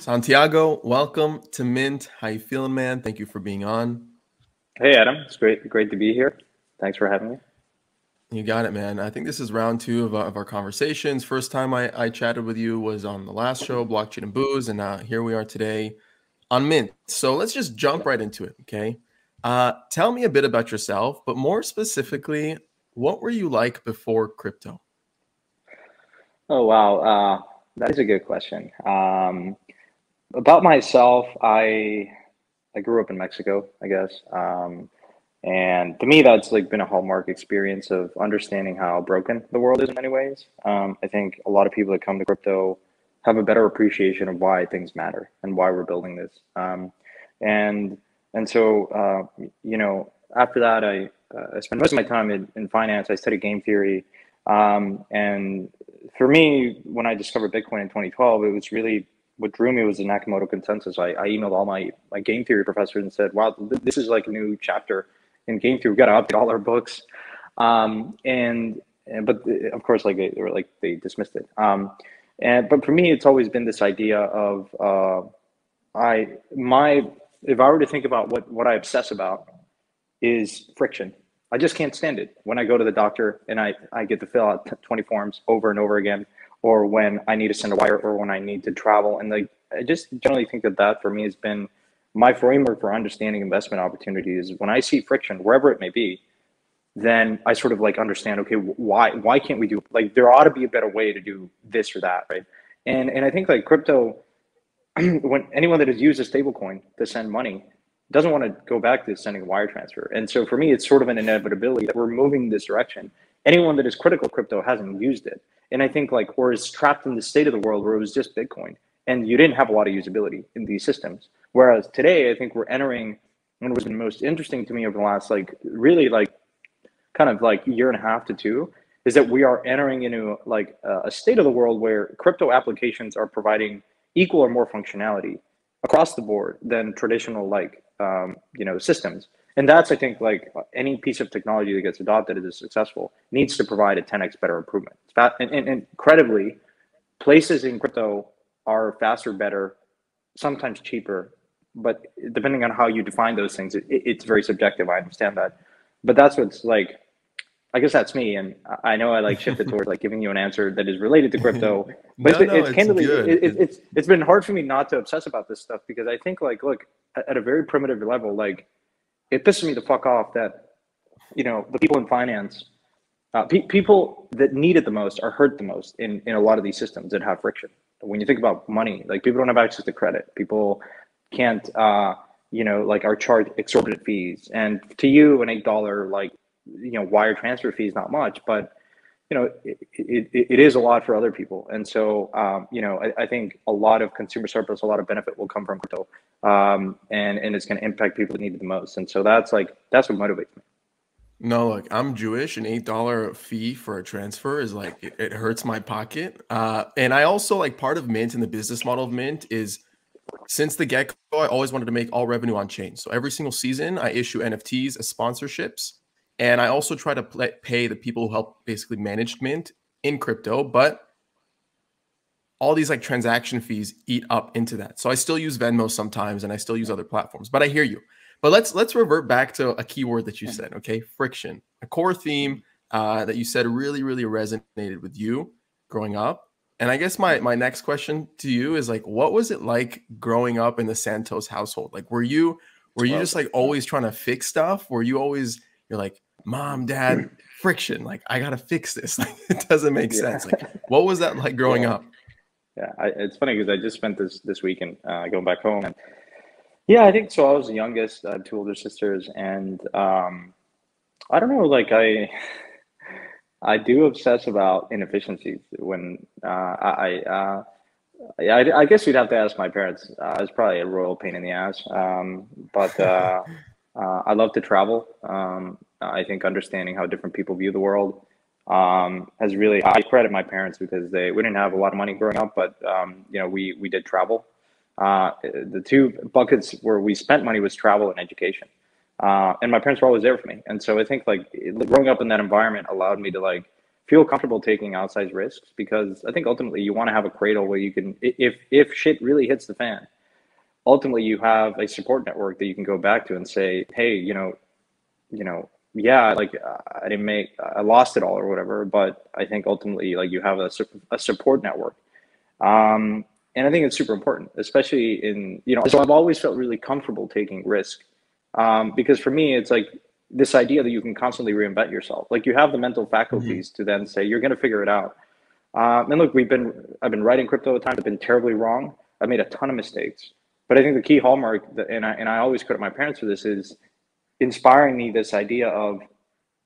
Santiago, welcome to Mint. How you feeling, man? Thank you for being on. Hey Adam, it's great to be here. Thanks for having me. You got it, man. I think this is round two of our conversations. First time I chatted with you was on the last show, Blockchain and Booze, and here we are today on Mint. So let's just jump right into it, okay? Tell me a bit about yourself, but more specifically, what were you like before crypto? Oh wow, that is a good question. About myself, I grew up in Mexico, I guess, and to me that's like been a hallmark experience of understanding how broken the world is in many ways. I think a lot of people that come to crypto have a better appreciation of why things matter and why we're building this. And and so after that, I spent most of my time in finance. I studied game theory, and for me, when I discovered Bitcoin in 2012, it was really what drew me was the Nakamoto consensus. I emailed all my game theory professors and said, "Wow, this is like a new chapter in game theory. We've got to update all our books." But of course, like they dismissed it. But for me, it's always been this idea of if I were to think about what I obsess about is friction. I just can't stand it. When I go to the doctor and I get to fill out 20 forms over and over again, or when I need to send a wire, or when I need to travel. And I just generally think that for me has been my framework for understanding investment opportunities. When I see friction, wherever it may be, then I sort of like understand, okay, why can't we do, like, there ought to be a better way to do this or that, right? And I think like crypto, when anyone that has used a stable coin to send money doesn't want to go back to sending a wire transfer. And so for me, it's sort of an inevitability that we're moving in this direction. Anyone that is critical of crypto hasn't used it. And I think like, or is trapped in the state of the world where it was just Bitcoin and you didn't have a lot of usability in these systems. Whereas today, I think we're entering, and what's been most interesting to me over the last like really like kind of like year and a half to two, is that we are entering into like a state of the world where crypto applications are providing equal or more functionality across the board than traditional like systems. And that's, I think, like any piece of technology that gets adopted is successful needs to provide a 10x better improvement. And incredibly, places in crypto are faster, better, sometimes cheaper, but depending on how you define those things, it's very subjective. I understand that, but that's what's like. I guess that's me, and I know I like shifted towards like giving you an answer that is related to crypto. But it's candidly, it's been hard for me not to obsess about this stuff because I think like, look, at a very primitive level, like it pisses me the fuck off that the people in finance, people that need it the most are hurt the most in a lot of these systems that have friction. When you think about money, like people don't have access to credit, people can't like are charged exorbitant fees, and to you an $8 like wire transfer fee is not much, but it is a lot for other people. And so I think a lot of consumer surplus, a lot of benefit will come from crypto, and it's going to impact people that need it the most. And so that's what motivates me. No, look, I'm Jewish. An $8 fee for a transfer is like it hurts my pocket. And I also like part of Mint and the business model of Mint is since the get-go, I always wanted to make all revenue on chain. So every single season, I issue NFTs as sponsorships. And I also try to pay the people who help basically manage Mint in crypto, but all these like transaction fees eat up into that. So I still use Venmo sometimes, and I still use other platforms. But I hear you. But let's revert back to a keyword that you said. Okay, friction, a core theme that you said really resonated with you growing up. And I guess my next question to you is like, what was it like growing up in the Santos household? Like, were you just like always trying to fix stuff? Were you always you're like, Mom, Dad, friction. Like, I gotta fix this. Like, it doesn't make sense. Like, what was that like growing up? Yeah, it's funny because I just spent this weekend going back home, and yeah, I think so. I was the youngest. I had two older sisters, and I don't know. Like, I do obsess about inefficiencies. When I guess you'd have to ask my parents. I was probably a royal pain in the ass, but I love to travel. I think understanding how different people view the world has really, I credit my parents because we didn't have a lot of money growing up, but we did travel. The two buckets where we spent money was travel and education. And my parents were always there for me. And so I think like growing up in that environment allowed me to like feel comfortable taking outsized risks, because I think ultimately you want to have a cradle where you can, if shit really hits the fan, ultimately you have a support network that you can go back to and say, hey, yeah, like I lost it all or whatever, but I think ultimately like you have a support network. And I think it's super important, especially in, so I've always felt really comfortable taking risk. Because for me, it's like this idea that you can constantly reinvent yourself. Like you have the mental faculties to then say, you're going to figure it out. And look, I've been writing crypto at times. I've been terribly wrong. I've made a ton of mistakes, but I think the key hallmark and I always credit my parents for this, is inspiring me this idea of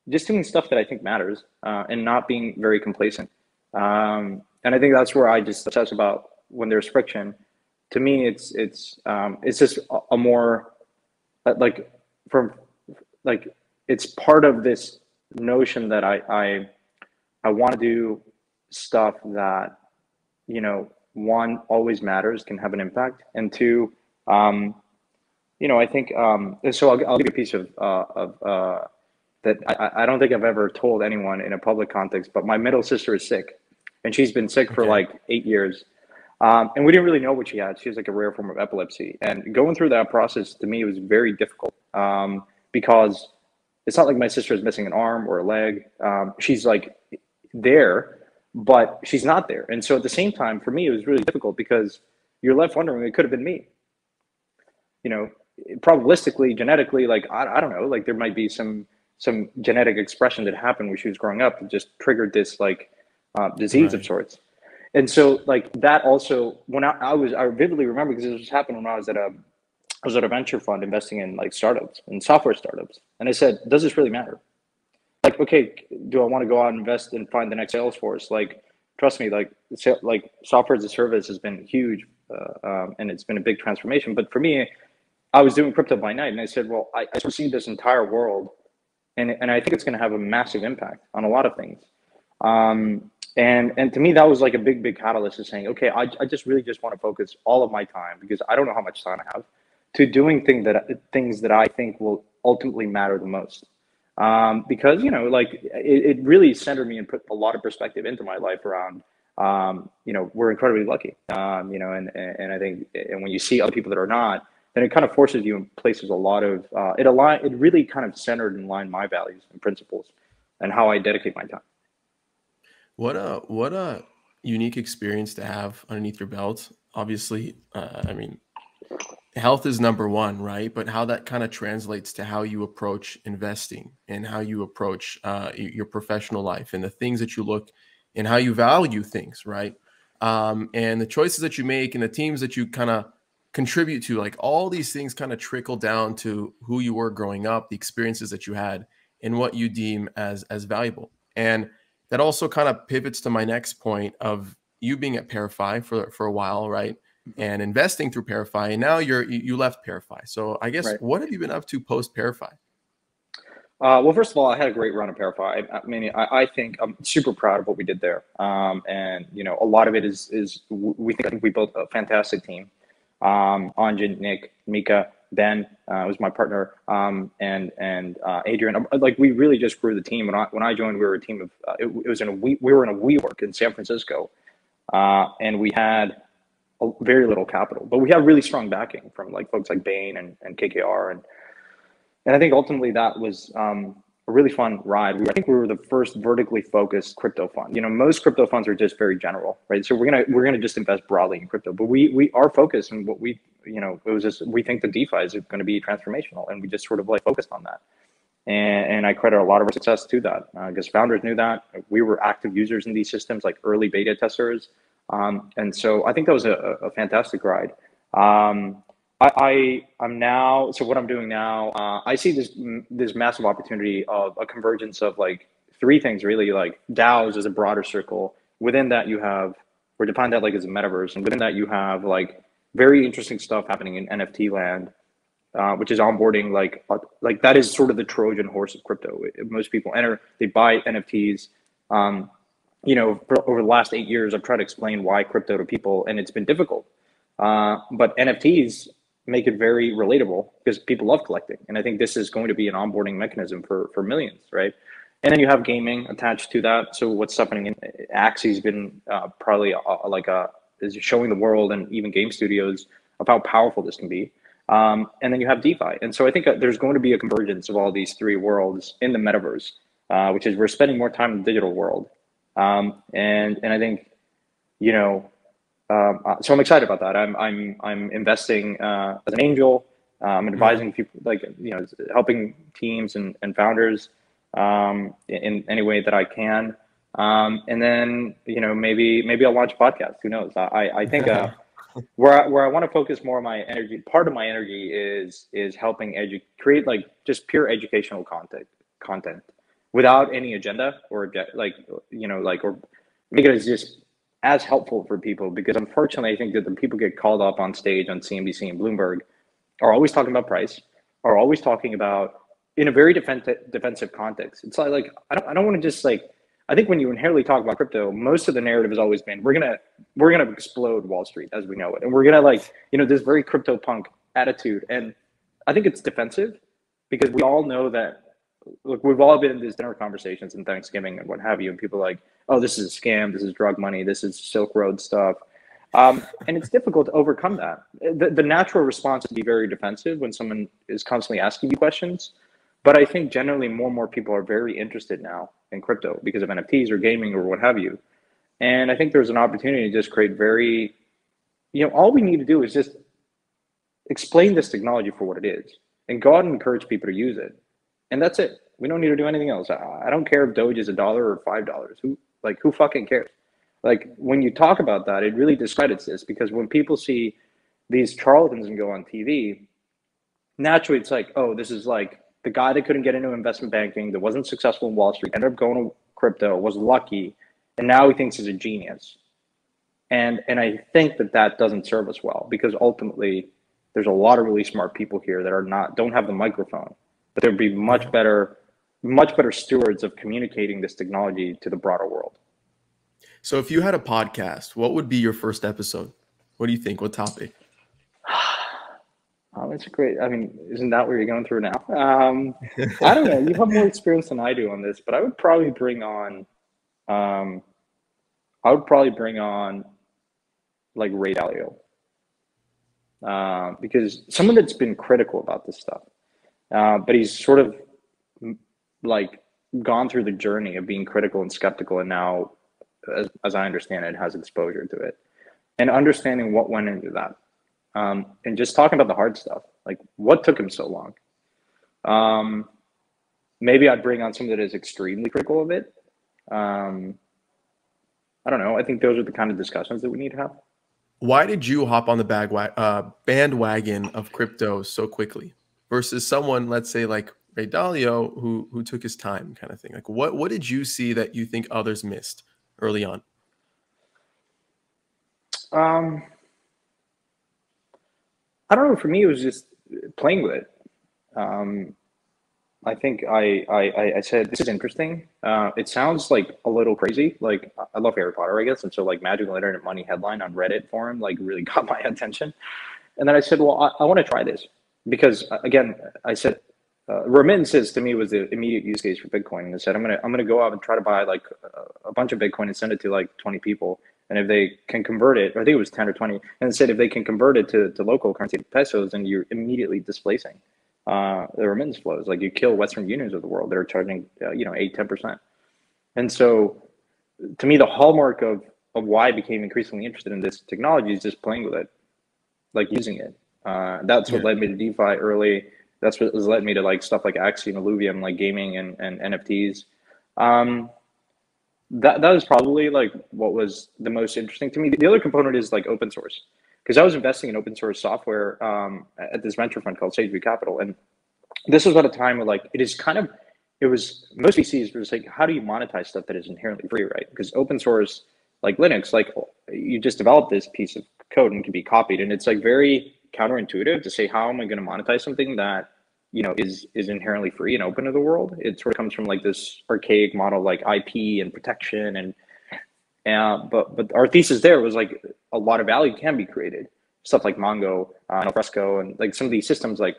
just doing stuff that I think matters, and not being very complacent. And I think that's where I just obsess about when there's friction. To me, it's just a more it's part of this notion that I want to do stuff that, one, always matters, can have an impact, and two, I think, so I'll give you a piece of that I don't think I've ever told anyone in a public context, but my middle sister is sick, and she's been sick for like 8 years. And we didn't really know what she had. She has like a rare form of epilepsy, and going through that process to me was very difficult, because it's not like my sister is missing an arm or a leg. She's like there, but she's not there. And so at the same time, for me, it was really difficult, because you're left wondering, it could have been me. Probabilistically, genetically, like I don't know, like there might be some genetic expression that happened when she was growing up that just triggered this like disease of sorts. And so like that also, when I vividly remember, because this was happening when I was at a venture fund investing in like startups and software startups. And I said, does this really matter? Like, okay, do I want to go out and invest and find the next Salesforce? Like, trust me, like software as a service has been huge, and it's been a big transformation. But for me, I was doing crypto by night, and I said, well, I see this entire world, and I think it's going to have a massive impact on a lot of things. And to me, that was like a big catalyst to saying, okay, I just really just want to focus all of my time, because I don't know how much time I have, to doing things that I think will ultimately matter the most. Because, like it really centered me and put a lot of perspective into my life around, we're incredibly lucky, and I think, and when you see other people that are not, then it kind of forces you and places a lot of, it really kind of centered and aligned my values and principles and how I dedicate my time. What a unique experience to have underneath your belt. Obviously, I mean, health is number one, right? But how that kind of translates to how you approach investing and how you approach your professional life and the things that you look and how you value things, right? And the choices that you make and the teams that you kind of contribute to, like all these things kind of trickle down to who you were growing up, the experiences that you had, and what you deem as valuable. And that also kind of pivots to my next point of you being at ParaFi for a while, right? And investing through ParaFi, and now you left ParaFi. So I guess what have you been up to post ParaFi? Well, first of all, I had a great run at ParaFi. I mean, I think I'm super proud of what we did there. And a lot of it is I think we built a fantastic team. Anjan, Nick, Mika, Ben was my partner, and Adrian. Like we really just grew the team. When I joined, we were a team of we were in a WeWork in San Francisco, and we had very little capital, but we had really strong backing from like folks like Bain and KKR, and I think ultimately that was a really fun ride. I think we were the first vertically focused crypto fund. Most crypto funds are just very general, right? So we're gonna just invest broadly in crypto, but we are focused on what we it was just, we think the DeFi is going to be transformational, and we just sort of like focused on that. And I credit a lot of our success to that, because founders knew that we were active users in these systems, like early beta testers. And so I think that was a fantastic ride. I'm now, so what I'm doing now, I see this massive opportunity of a convergence of like three things really, like DAOs as a broader circle. Within that you have, or define that like as a metaverse. And within that you have like very interesting stuff happening in NFT land, which is onboarding, like that is sort of the Trojan horse of crypto. Most people enter, they buy NFTs. Over the last 8 years, I've tried to explain why crypto to people, and it's been difficult. But NFTs make it very relatable because people love collecting. And I think this is going to be an onboarding mechanism for millions, right? And then you have gaming attached to that. So what's happening in Axie's been probably is showing the world and even game studios of how powerful this can be. And then you have DeFi. And so I think there's going to be a convergence of all these three worlds in the metaverse, which is we're spending more time in the digital world. And I think, you know, so I'm excited about that. I'm investing as an angel. I'm advising people, like, you know, helping teams and founders in any way that I can. And then, you know, maybe I'll launch a podcast. Who knows? I think where I want to focus more of my energy, part of my energy is helping create like just pure educational content without any agenda or like, you know, like, or make it as just as helpful for people, because unfortunately I think that the people get called up on stage on CNBC and Bloomberg are always talking about price, are always talking about in a very defensive context. It's like I don't want to just like, I think when you inherently talk about crypto, most of the narrative has always been we're gonna explode Wall Street as we know it, and we're gonna, like, you know, this very crypto punk attitude. And I think it's defensive because we all know that. Look, we've all been in these dinner conversations and Thanksgiving and what have you, and people are like, oh, this is a scam, this is drug money, this is Silk Road stuff. And it's difficult to overcome that. The natural response is to be very defensive when someone is constantly asking you questions. But I think generally more and more people are very interested now in crypto because of NFTs or gaming or what have you. And I think there's an opportunity to just create very, you know, all we need to do is just explain this technology for what it is and go out and encourage people to use it. And that's it. We don't need to do anything else. I don't care if Doge is $1 or $5. Who fucking cares? Like, when you talk about that, it really discredits this, because when people see these charlatans and go on TV, naturally it's like, oh, this is like the guy that couldn't get into investment banking, that wasn't successful in Wall Street, ended up going to crypto, was lucky, and now he thinks he's a genius. And I think that doesn't serve us well, because ultimately there's a lot of really smart people here that don't have the microphone, but they'd be much better stewards of communicating this technology to the broader world. So if you had a podcast, what would be your first episode? What do you think? What topic? Oh, that's great. I mean, isn't that what you're going through now? I don't know. You have more experience than I do on this, but I would probably bring on like Ray Dalio, because someone that's been critical about this stuff, but he's sort of like gone through the journey of being critical and skeptical, and now, as I understand it, has exposure to it, and understanding what went into that, and just talking about the hard stuff, like what took him so long. Maybe I'd bring on someone that is extremely critical of it. I don't know. I think those are the kind of discussions that we need to have. Why did you hop on the bandwagon of crypto so quickly versus someone, let's say, like Ray Dalio, who took his time, kind of thing? Like, what did you see that you think others missed early on? I don't know. For me, it was just playing with it. I think I said, this is interesting. It sounds like a little crazy. Like, I love Harry Potter, I guess. And so, like, Magical Internet Money headline on Reddit forum, like, really got my attention. And then I said, well, I want to try this. Because, again, I said, remittances to me was the immediate use case for Bitcoin. And I said, I'm gonna go out and try to buy like a bunch of Bitcoin and send it to like 20 people. And if they can convert it, or I think it was 10 or 20, and it said if they can convert it to local currency, pesos, then you're immediately displacing the remittance flows. Like, you kill Western unions of the world that are charging 8-10%. And so, to me, the hallmark of why I became increasingly interested in this technology is just playing with it, like using it. That's what led me to DeFi early. That's what has led me to like stuff like Axie and Illuvium, like gaming and NFTs. That was probably like what was the most interesting to me. The other component is like open source, because I was investing in open source software at this venture fund called Sage Capital, and this was at a time where like most VCs were just like, how do you monetize stuff that is inherently free, right? Because open source, like Linux, like you just develop this piece of code and it can be copied, and it's like very counterintuitive to say, how am I going to monetize something that is inherently free and open to the world? It sort of comes from like this archaic model, like IP and protection, but our thesis there was like a lot of value can be created. Stuff like Mongo, Alfresco, and like some of these systems like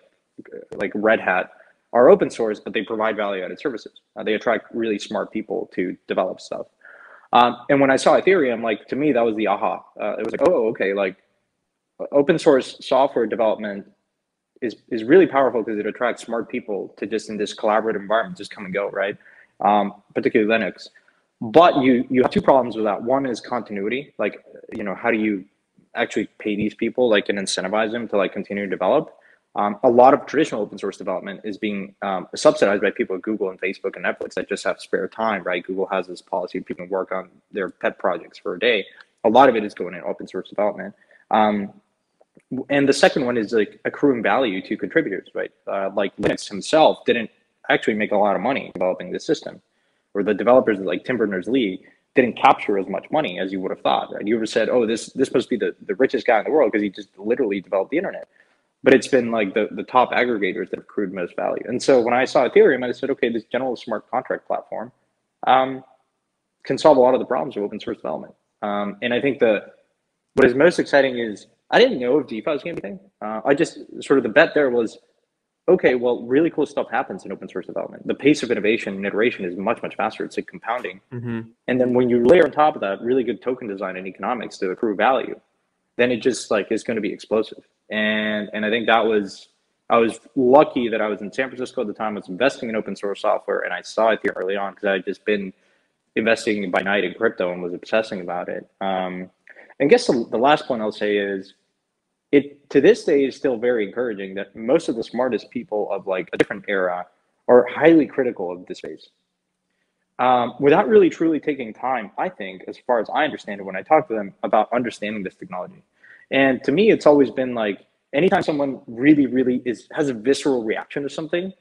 Red Hat are open source, but they provide value-added services. They attract really smart people to develop stuff. And when I saw Ethereum, like to me, that was the aha. It was like, oh, okay, like open source software development is really powerful because it attracts smart people to just in this collaborative environment, just come and go, right? Particularly Linux. But you have two problems with that. One is continuity. Like, you know, how do you actually pay these people, like, and incentivize them to like continue to develop? A lot of traditional open source development is being subsidized by people at Google and Facebook and Netflix that just have spare time, right? Google has this policy people can work on their pet projects for a day. A lot of it is going in open source development. And the second one is like accruing value to contributors, right? Like Linux himself didn't actually make a lot of money developing this system, or the developers like Tim Berners-Lee didn't capture as much money as you would have thought, right? You would have said, oh, this must be the richest guy in the world because he just literally developed the internet. But it's been like the top aggregators that have accrued most value. And so when I saw Ethereum, I said, okay, this general smart contract platform can solve a lot of the problems of open source development. And I think what is most exciting is I didn't know if DeFi was going to be anything. I just sort of the bet there was, okay, well, really cool stuff happens in open source development. The pace of innovation and iteration is much, much faster. It's like compounding. Mm-hmm. And then when you layer on top of that really good token design and economics to accrue value, then it just like is going to be explosive. And I think I was lucky that I was in San Francisco at the time. I was investing in open source software, and I saw it here early on because I had just been investing by night in crypto and was obsessing about it. And I guess the last point I'll say is, it to this day is still very encouraging that most of the smartest people of like a different era are highly critical of this space, without really truly taking time, I think, as far as I understand it, when I talk to them about understanding this technology. And to me, it's always been like, anytime someone really, really has a visceral reaction to something,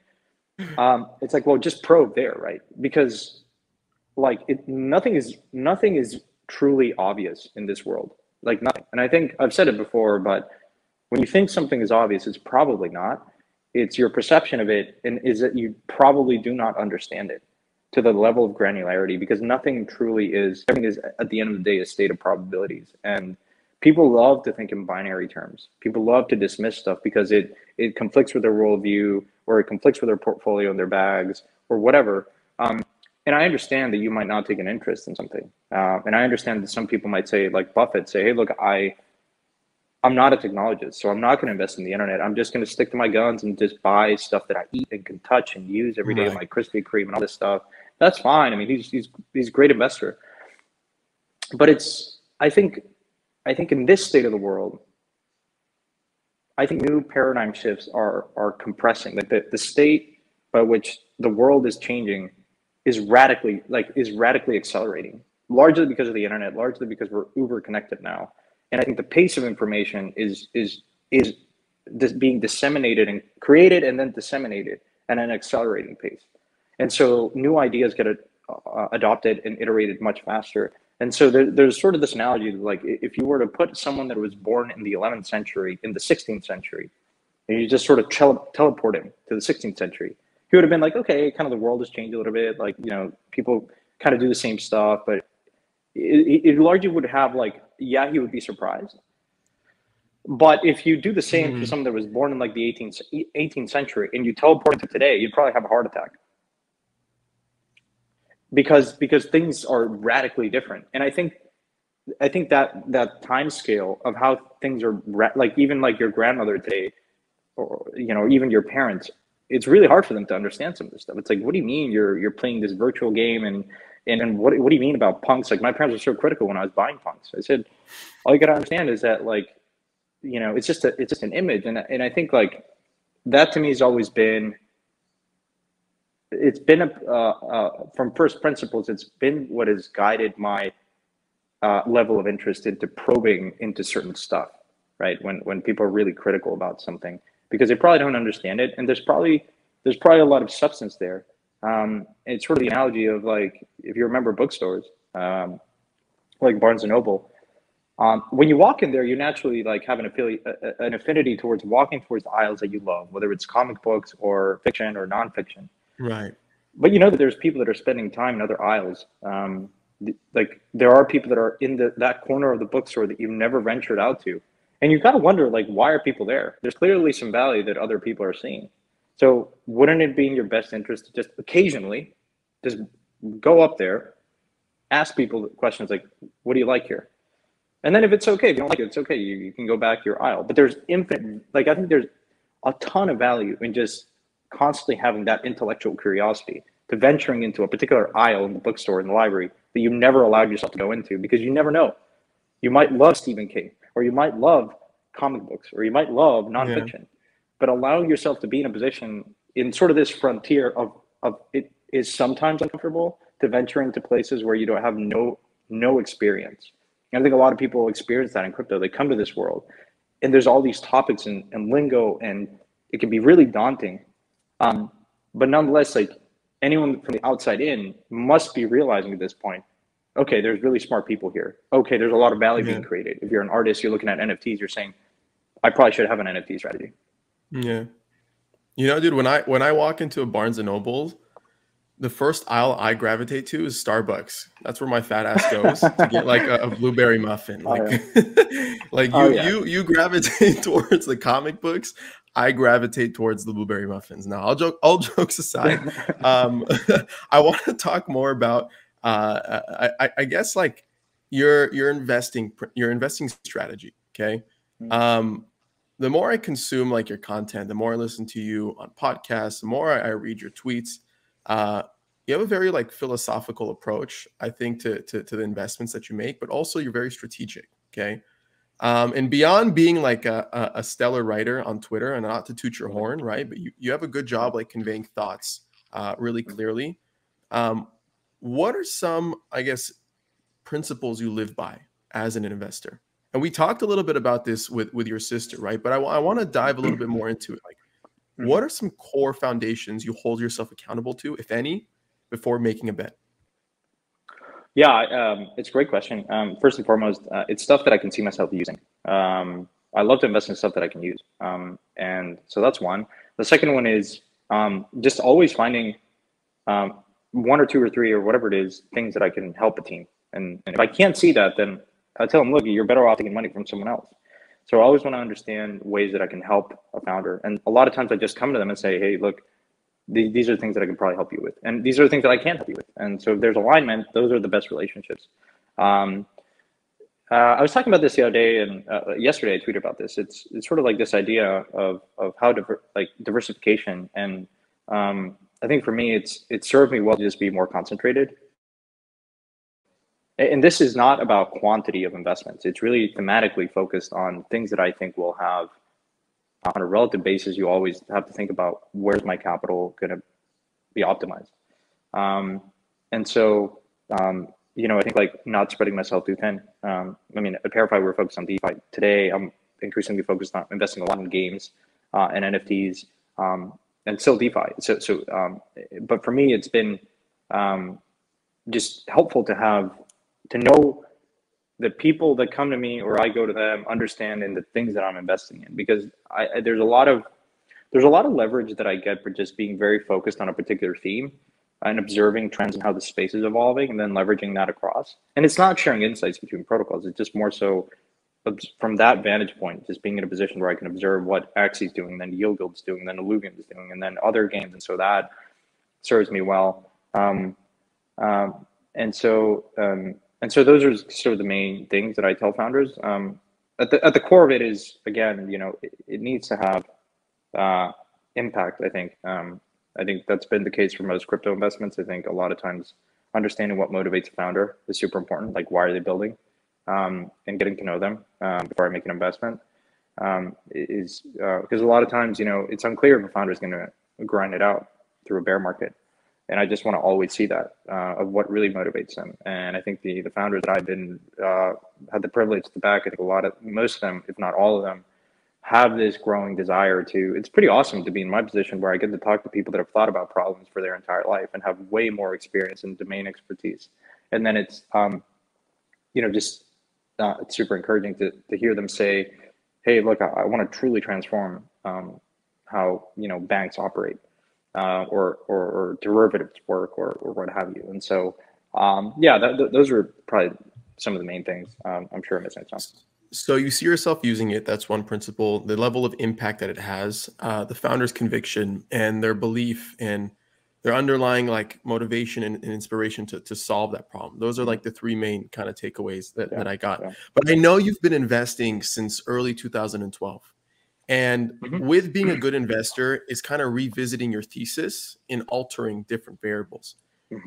it's like, well, just probe there, right? Because like nothing is truly obvious in this world, like nothing. And I think I've said it before, but when you think something is obvious, it's probably not. It's your perception of it, and is that you probably do not understand it to the level of granularity, because nothing truly is. Everything is at the end of the day a state of probabilities, and people love to think in binary terms. People love to dismiss stuff because it conflicts with their worldview, or it conflicts with their portfolio and their bags, or whatever. And I understand that you might not take an interest in something, and I understand that some people might say, like Buffett, say, "Hey, look, I'm not a technologist, so I'm not going to invest in the internet. I'm just going to stick to my guns and just buy stuff that I eat and can touch and use every day, like Krispy Kreme and all this stuff." That's fine. I mean, he's a great investor. But I think in this state of the world, I think new paradigm shifts are compressing. Like the state by which the world is changing is radically accelerating, largely because of the internet, largely because we're uber connected now. And I think the pace of information is being disseminated and created and then disseminated at an accelerating pace. And so new ideas get adopted and iterated much faster. And so there's sort of this analogy, like if you were to put someone that was born in the 11th century in the 16th century, and you just sort of teleport him to the 16th century, he would have been like, okay, kind of the world has changed a little bit. Like, you know, people kind of do the same stuff, but it largely would have like, yeah, he would be surprised. But if you do the same to someone that was born in like the 18th century and you teleport him to today, you'd probably have a heart attack. Because things are radically different. And I think that time scale of how things are, like even like your grandmother today, or, you know, even your parents, it's really hard for them to understand some of this stuff. It's like, what do you mean you're playing this virtual game, and what do you mean about punks? Like my parents were so critical when I was buying punks. I said, all you got to understand is that, like, you know, it's just an image. And I think like that to me has always been, it's been from first principles, it's been what has guided my level of interest into probing into certain stuff, right? When people are really critical about something, because they probably don't understand it, and there's probably a lot of substance there. It's sort of the analogy of, like, if you remember bookstores, like Barnes and Noble, when you walk in there, you naturally like have an affinity towards walking towards the aisles that you love, whether it's comic books or fiction or nonfiction. Right. But you know that there's people that are spending time in other aisles. Like there are people that are in that corner of the bookstore that you've never ventured out to. And you've got to wonder, like, why are people there? There's clearly some value that other people are seeing. So wouldn't it be in your best interest to just occasionally just go up there, ask people questions like, what do you like here? And then if it's okay, if you don't like it, it's okay. You can go back your aisle. But there's infinite, like I think there's a ton of value in just constantly having that intellectual curiosity to venturing into a particular aisle in the bookstore, in the library that you never allowed yourself to go into, because you never know. You might love Stephen King, or you might love comic books, or you might love nonfiction. But allowing yourself to be in a position in sort of this frontier of it is sometimes uncomfortable to venture into places where you don't have no experience. And I think a lot of people experience that in crypto. They come to this world and there's all these topics and lingo, and it can be really daunting. But nonetheless, like anyone from the outside in must be realizing at this point, okay, there's really smart people here. Okay, there's a lot of value being created. If you're an artist, you're looking at NFTs, you're saying, I probably should have an NFT strategy. Yeah. You know, dude, when I walk into a Barnes and Noble, the first aisle I gravitate to is Starbucks. That's where my fat ass goes to get like a blueberry muffin. Like, like you gravitate towards the comic books. I gravitate towards the blueberry muffins. Now, all jokes aside, I want to talk more about, I guess, like your investing strategy. Okay. The more I consume like your content, the more I listen to you on podcasts, the more I read your tweets. You have a very like philosophical approach, I think, to the investments that you make, but also you're very strategic. Okay. And beyond being like a stellar writer on Twitter, and not to toot your horn, right? But you have a good job like conveying thoughts really clearly. What are some, I guess, principles you live by as an investor? And we talked a little bit about this with your sister, right? But I want to dive a little bit more into it. Like, what are some core foundations you hold yourself accountable to, if any, before making a bet? Yeah, it's a great question. First and foremost, it's stuff that I can see myself using. I love to invest in stuff that I can use. And so that's one. The second one is just always finding one or two or three or whatever it is, things that I can help a team. And if I can't see that, then I tell them, look, you're better off taking money from someone else. So I always want to understand ways that I can help a founder. And a lot of times I just come to them and say, hey, look, these are things that I can probably help you with. And these are the things that I can't help you with. And so if there's alignment, those are the best relationships. I was talking about this the other day, and yesterday I tweeted about this. It's sort of like this idea of how diversification. And I think for me, it served me well to just be more concentrated. And this is not about quantity of investments. It's really thematically focused on things that I think will have, on a relative basis, you always have to think about, where's my capital going to be optimized? And so, you know, I think like not spreading myself too thin. I mean, at ParaFi, we're focused on DeFi. Today, I'm increasingly focused on investing a lot in games and NFTs and still DeFi. But for me, it's been just helpful to know the people that come to me or I go to them understand in the things that I'm investing in, because there's a lot of leverage that I get for just being very focused on a particular theme and observing trends and how the space is evolving, and then leveraging that across. And it's not sharing insights between protocols. It's just more so from that vantage point, just being in a position where I can observe what Axi's doing, then Yield Guild's doing, then Illuvium is doing, and then other games. And so that serves me well. And so those are sort of the main things that I tell founders. At the core of it is, again, you know, it needs to have impact, I think. I think that's been the case for most crypto investments. I think a lot of times understanding what motivates a founder is super important. Like, why are they building? And getting to know them before I make an investment is because a lot of times, you know, it's unclear if a founder is going to grind it out through a bear market. And I just want to always see that of what really motivates them. And I think the founders that I've been had the privilege to back, I think most of them, if not all of them, have this growing desire to. It's pretty awesome to be in my position where I get to talk to people that have thought about problems for their entire life and have way more experience and domain expertise. And then it's you know, just it's super encouraging to hear them say, hey, look, I want to truly transform how, you know, banks operate. Or derivatives work or what have you. And so, yeah, those are probably some of the main things. I'm sure I'm missing some. So you see yourself using it. That's one principle. The level of impact that it has, the founder's conviction and their belief and their underlying like motivation and inspiration to solve that problem. Those are like the three main kind of takeaways that I got. Yeah. But I know you've been investing since early 2012. And with being a good investor is kind of revisiting your thesis and altering different variables.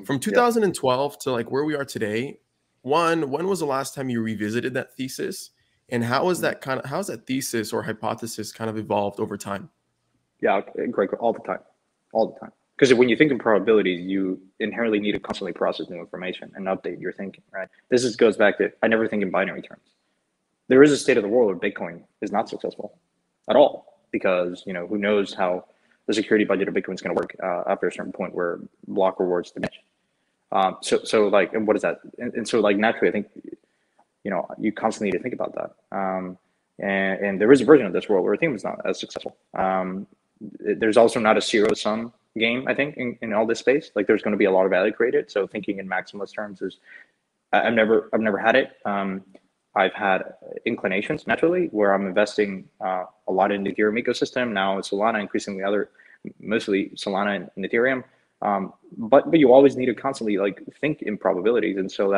From 2012 to like where we are today, when was the last time you revisited that thesis? And how's that thesis or hypothesis kind of evolved over time? Yeah, great, all the time. Because when you think in probabilities, you inherently need to constantly process new information and update your thinking, right? Goes back to, I never think in binary terms. There is a state of the world where Bitcoin is not successful at all, because, you know, who knows how the security budget of Bitcoin is going to work after a certain point where block rewards diminish. So like, and what is that? And so like naturally, I think, you know, you constantly need to think about that. And there is a version of this world where I think it's not as successful. There's also not a zero sum game, I think, in all this space. Like there's going to be a lot of value created. So thinking in maximalist terms is, I've never had it. I've had inclinations naturally where I'm investing a lot in the Ethereum ecosystem. Now Solana, increasingly mostly Solana and Ethereum. But you always need to constantly like think in probabilities. And so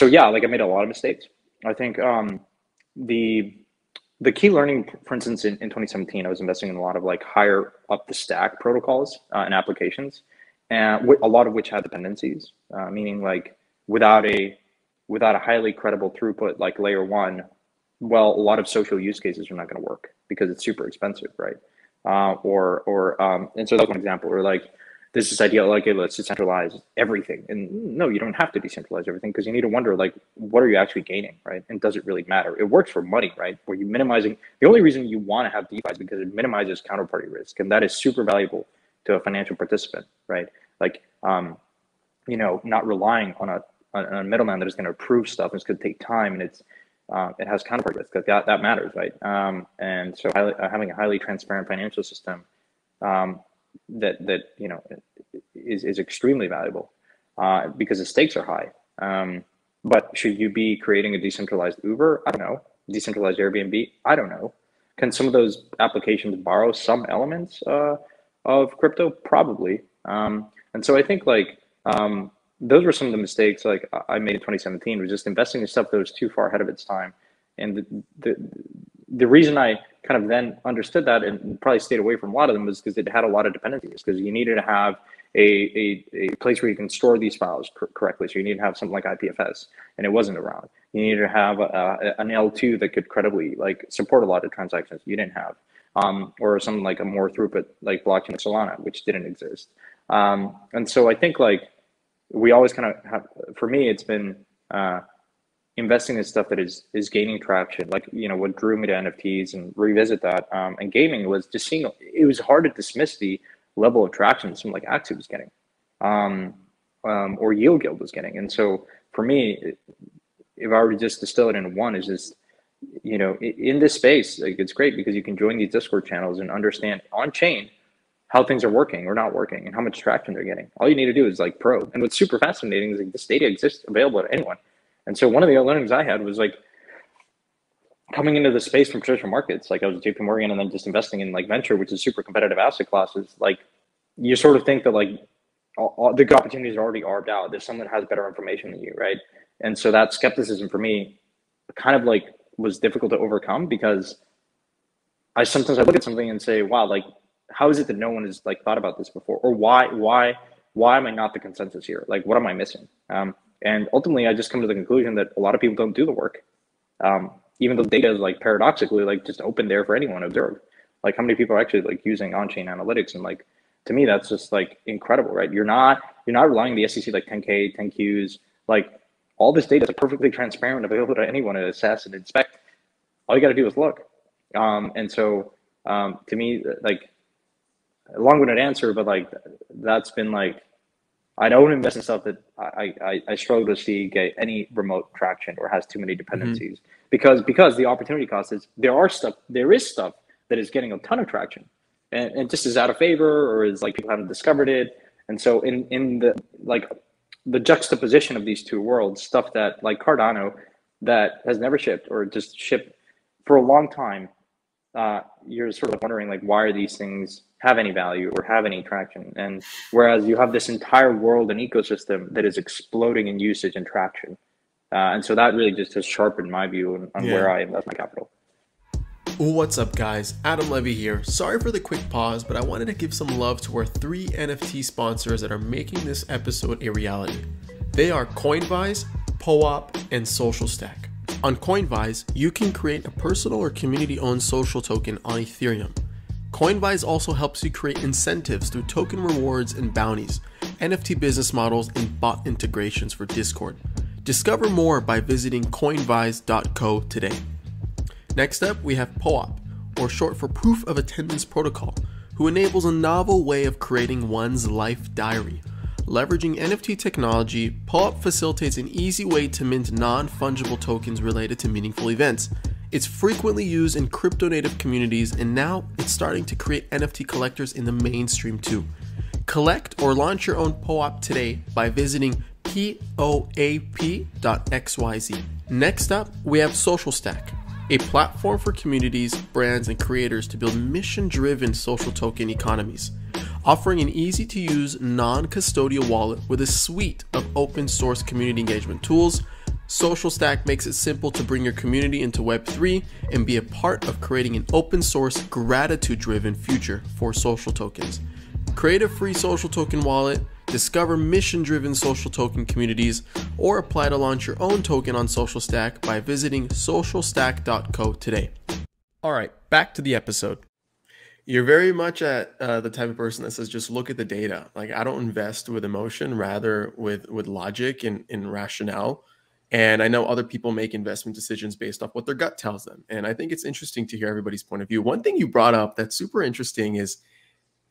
yeah, like I made a lot of mistakes. I think the key learning, for instance, in 2017, I was investing in a lot of like higher up the stack protocols and applications, and a lot of which had dependencies, meaning like without a highly credible throughput like layer one, well, a lot of social use cases are not going to work because it's super expensive, right? And so that's one example. Or like there's this idea like, hey, let's decentralize everything, and no, you don't have to decentralize everything, because you need to wonder like, what are you actually gaining, right? And does it really matter? It works for money, right? Where you're minimizing. The only reason you want to have DeFi is because it minimizes counterparty risk, and that is super valuable to a financial participant, right? Like, you know, not relying on a middleman that is going to approve stuff. It's going to take time, and it has counterparty risk. That matters, right? And so having a highly transparent financial system that you know is extremely valuable because the stakes are high. But should you be creating a decentralized Uber? I don't know. Decentralized Airbnb? I don't know. Can some of those applications borrow some elements of crypto? Probably. And so I think like those were some of the mistakes like I made in 2017, was just investing in stuff that was too far ahead of its time. And the reason I kind of then understood that and probably stayed away from a lot of them was because it had a lot of dependencies, because you needed to have a place where you can store these files correctly. So you need to have something like IPFS, and it wasn't around. You needed to have an L2 that could credibly like support a lot of transactions. You didn't have, or something like a more throughput like blockchain like Solana, which didn't exist. And so I think like we always kind of have, for me, it's been investing in stuff that is gaining traction. Like, you know, what drew me to NFTs and revisit that and gaming was just seeing, it was hard to dismiss the level of traction something like Axie was getting, or Yield Guild was getting. And so for me, if I were to just distill it into one, is just, you know, in this space, like, it's great because you can join these Discord channels and understand on chain how things are working or not working and how much traction they're getting. All you need to do is like probe. And what's super fascinating is like this data exists available to anyone. And so one of the learnings I had was like coming into the space from traditional markets. Like I was at JP Morgan and then just investing in like venture, which is super competitive asset classes. Like you sort of think that like all the opportunities are already arbed out. There's someone that has better information than you, right? And so that skepticism for me kind of like was difficult to overcome, because I sometimes look at something and say, wow, like how is it that no one has like thought about this before? Or why am I not the consensus here? Like what am I missing? And ultimately, I just come to the conclusion that a lot of people don't do the work. Even though data is like paradoxically like just open there for anyone to observe. Like how many people are actually like using on-chain analytics, and like to me that's just like incredible, right? You're not relying on the SEC like 10K, 10Qs, like all this data is perfectly transparent, available to anyone to assess and inspect. All you got to do is look. And so to me, like a long-winded answer, but like that's been like, I don't invest in stuff that I struggle to see get any remote traction or has too many dependencies, because the opportunity cost is there is stuff that is getting a ton of traction and just is out of favor, or is like people haven't discovered it. And so in the like the juxtaposition of these two worlds, stuff that like Cardano that has never shipped or just shipped for a long time, you're sort of wondering like, why are these things have any value or have any traction? And whereas you have this entire world and ecosystem that is exploding in usage and traction. And so that really just has sharpened my view on where I invest my capital. What's up, guys? Adam Levy here. Sorry for the quick pause, but I wanted to give some love to our 3 NFT sponsors that are making this episode a reality. They are Coinvise, POAP, and Social Stack. On Coinvise, you can create a personal or community-owned social token on Ethereum. Coinvise also helps you create incentives through token rewards and bounties, NFT business models, and bot integrations for Discord. Discover more by visiting coinvise.co today. Next up, we have POAP, or short for Proof of Attendance Protocol, who enables a novel way of creating one's life diary. Leveraging NFT technology, POAP facilitates an easy way to mint non-fungible tokens related to meaningful events. It's frequently used in crypto-native communities, and now it's starting to create NFT collectors in the mainstream too. Collect or launch your own POAP today by visiting poap.xyz. Next up, we have Social Stack, a platform for communities, brands, and creators to build mission-driven social token economies. Offering an easy-to-use, non-custodial wallet with a suite of open-source community engagement tools, Social Stack makes it simple to bring your community into Web3 and be a part of creating an open-source, gratitude-driven future for social tokens. Create a free social token wallet, discover mission-driven social token communities, or apply to launch your own token on Social Stack by visiting socialstack.co today. All right, back to the episode. You're very much at the type of person that says, just look at the data. Like, I don't invest with emotion, rather with logic and rationale. And I know other people make investment decisions based off what their gut tells them. And I think it's interesting to hear everybody's point of view. One thing you brought up that's super interesting is,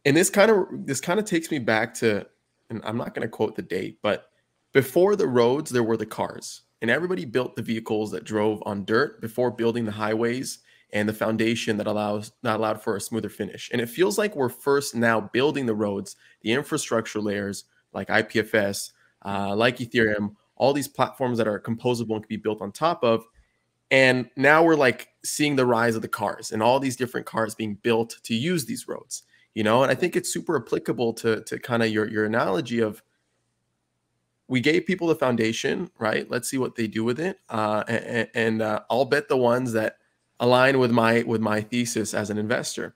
and this kind of takes me back to, and I'm not going to quote the date, but before the roads, there were the cars, and everybody built the vehicles that drove on dirt before building the highways and the foundation that allowed for a smoother finish. And it feels like we're first now building the roads, the infrastructure layers like IPFS, like Ethereum, all these platforms that are composable and can be built on top of. And now we're like seeing the rise of the cars and all these different cars being built to use these roads. And I think it's super applicable to kind of your analogy of, we gave people the foundation, right? Let's see what they do with it. And I'll bet the ones that align with my thesis as an investor.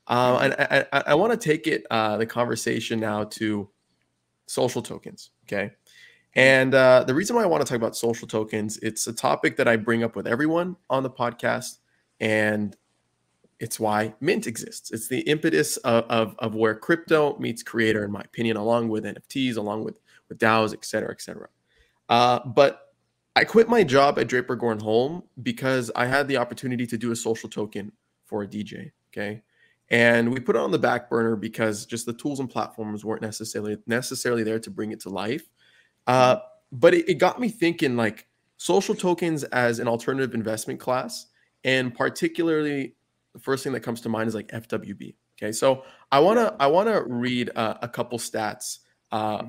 And I want to take the conversation now to social tokens, okay? And the reason why I want to talk about social tokens, it's a topic that I bring up with everyone on the podcast, and it's why Mint exists. It's the impetus of where crypto meets creator, in my opinion, along with NFTs, along with DAOs, et cetera, et cetera. But I quit my job at Draper Goren Holm because I had the opportunity to do a social token for a DJ, okay? And we put it on the back burner because just the tools and platforms weren't necessarily there to bring it to life. But it got me thinking, like, social tokens as an alternative investment class, and particularly the first thing that comes to mind is like FWB. Okay, so I wanna read a couple stats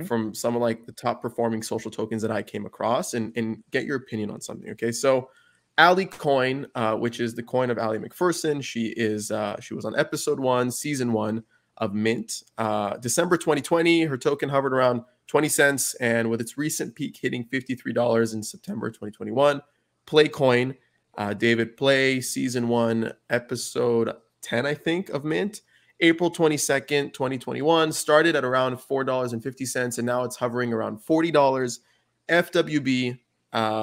from some of like the top performing social tokens that I came across, and get your opinion on something. Okay, so Ali Coin, which is the coin of Ali McPherson, she was on episode 1, season 1 of Mint, December 2020. Her token hovered around 20 cents, and with its recent peak hitting $53 in September 2021. Playcoin, David Play, season 1, episode 10, I think, of Mint, April 22nd, 2021, started at around $4.50, and now it's hovering around $40. FWB,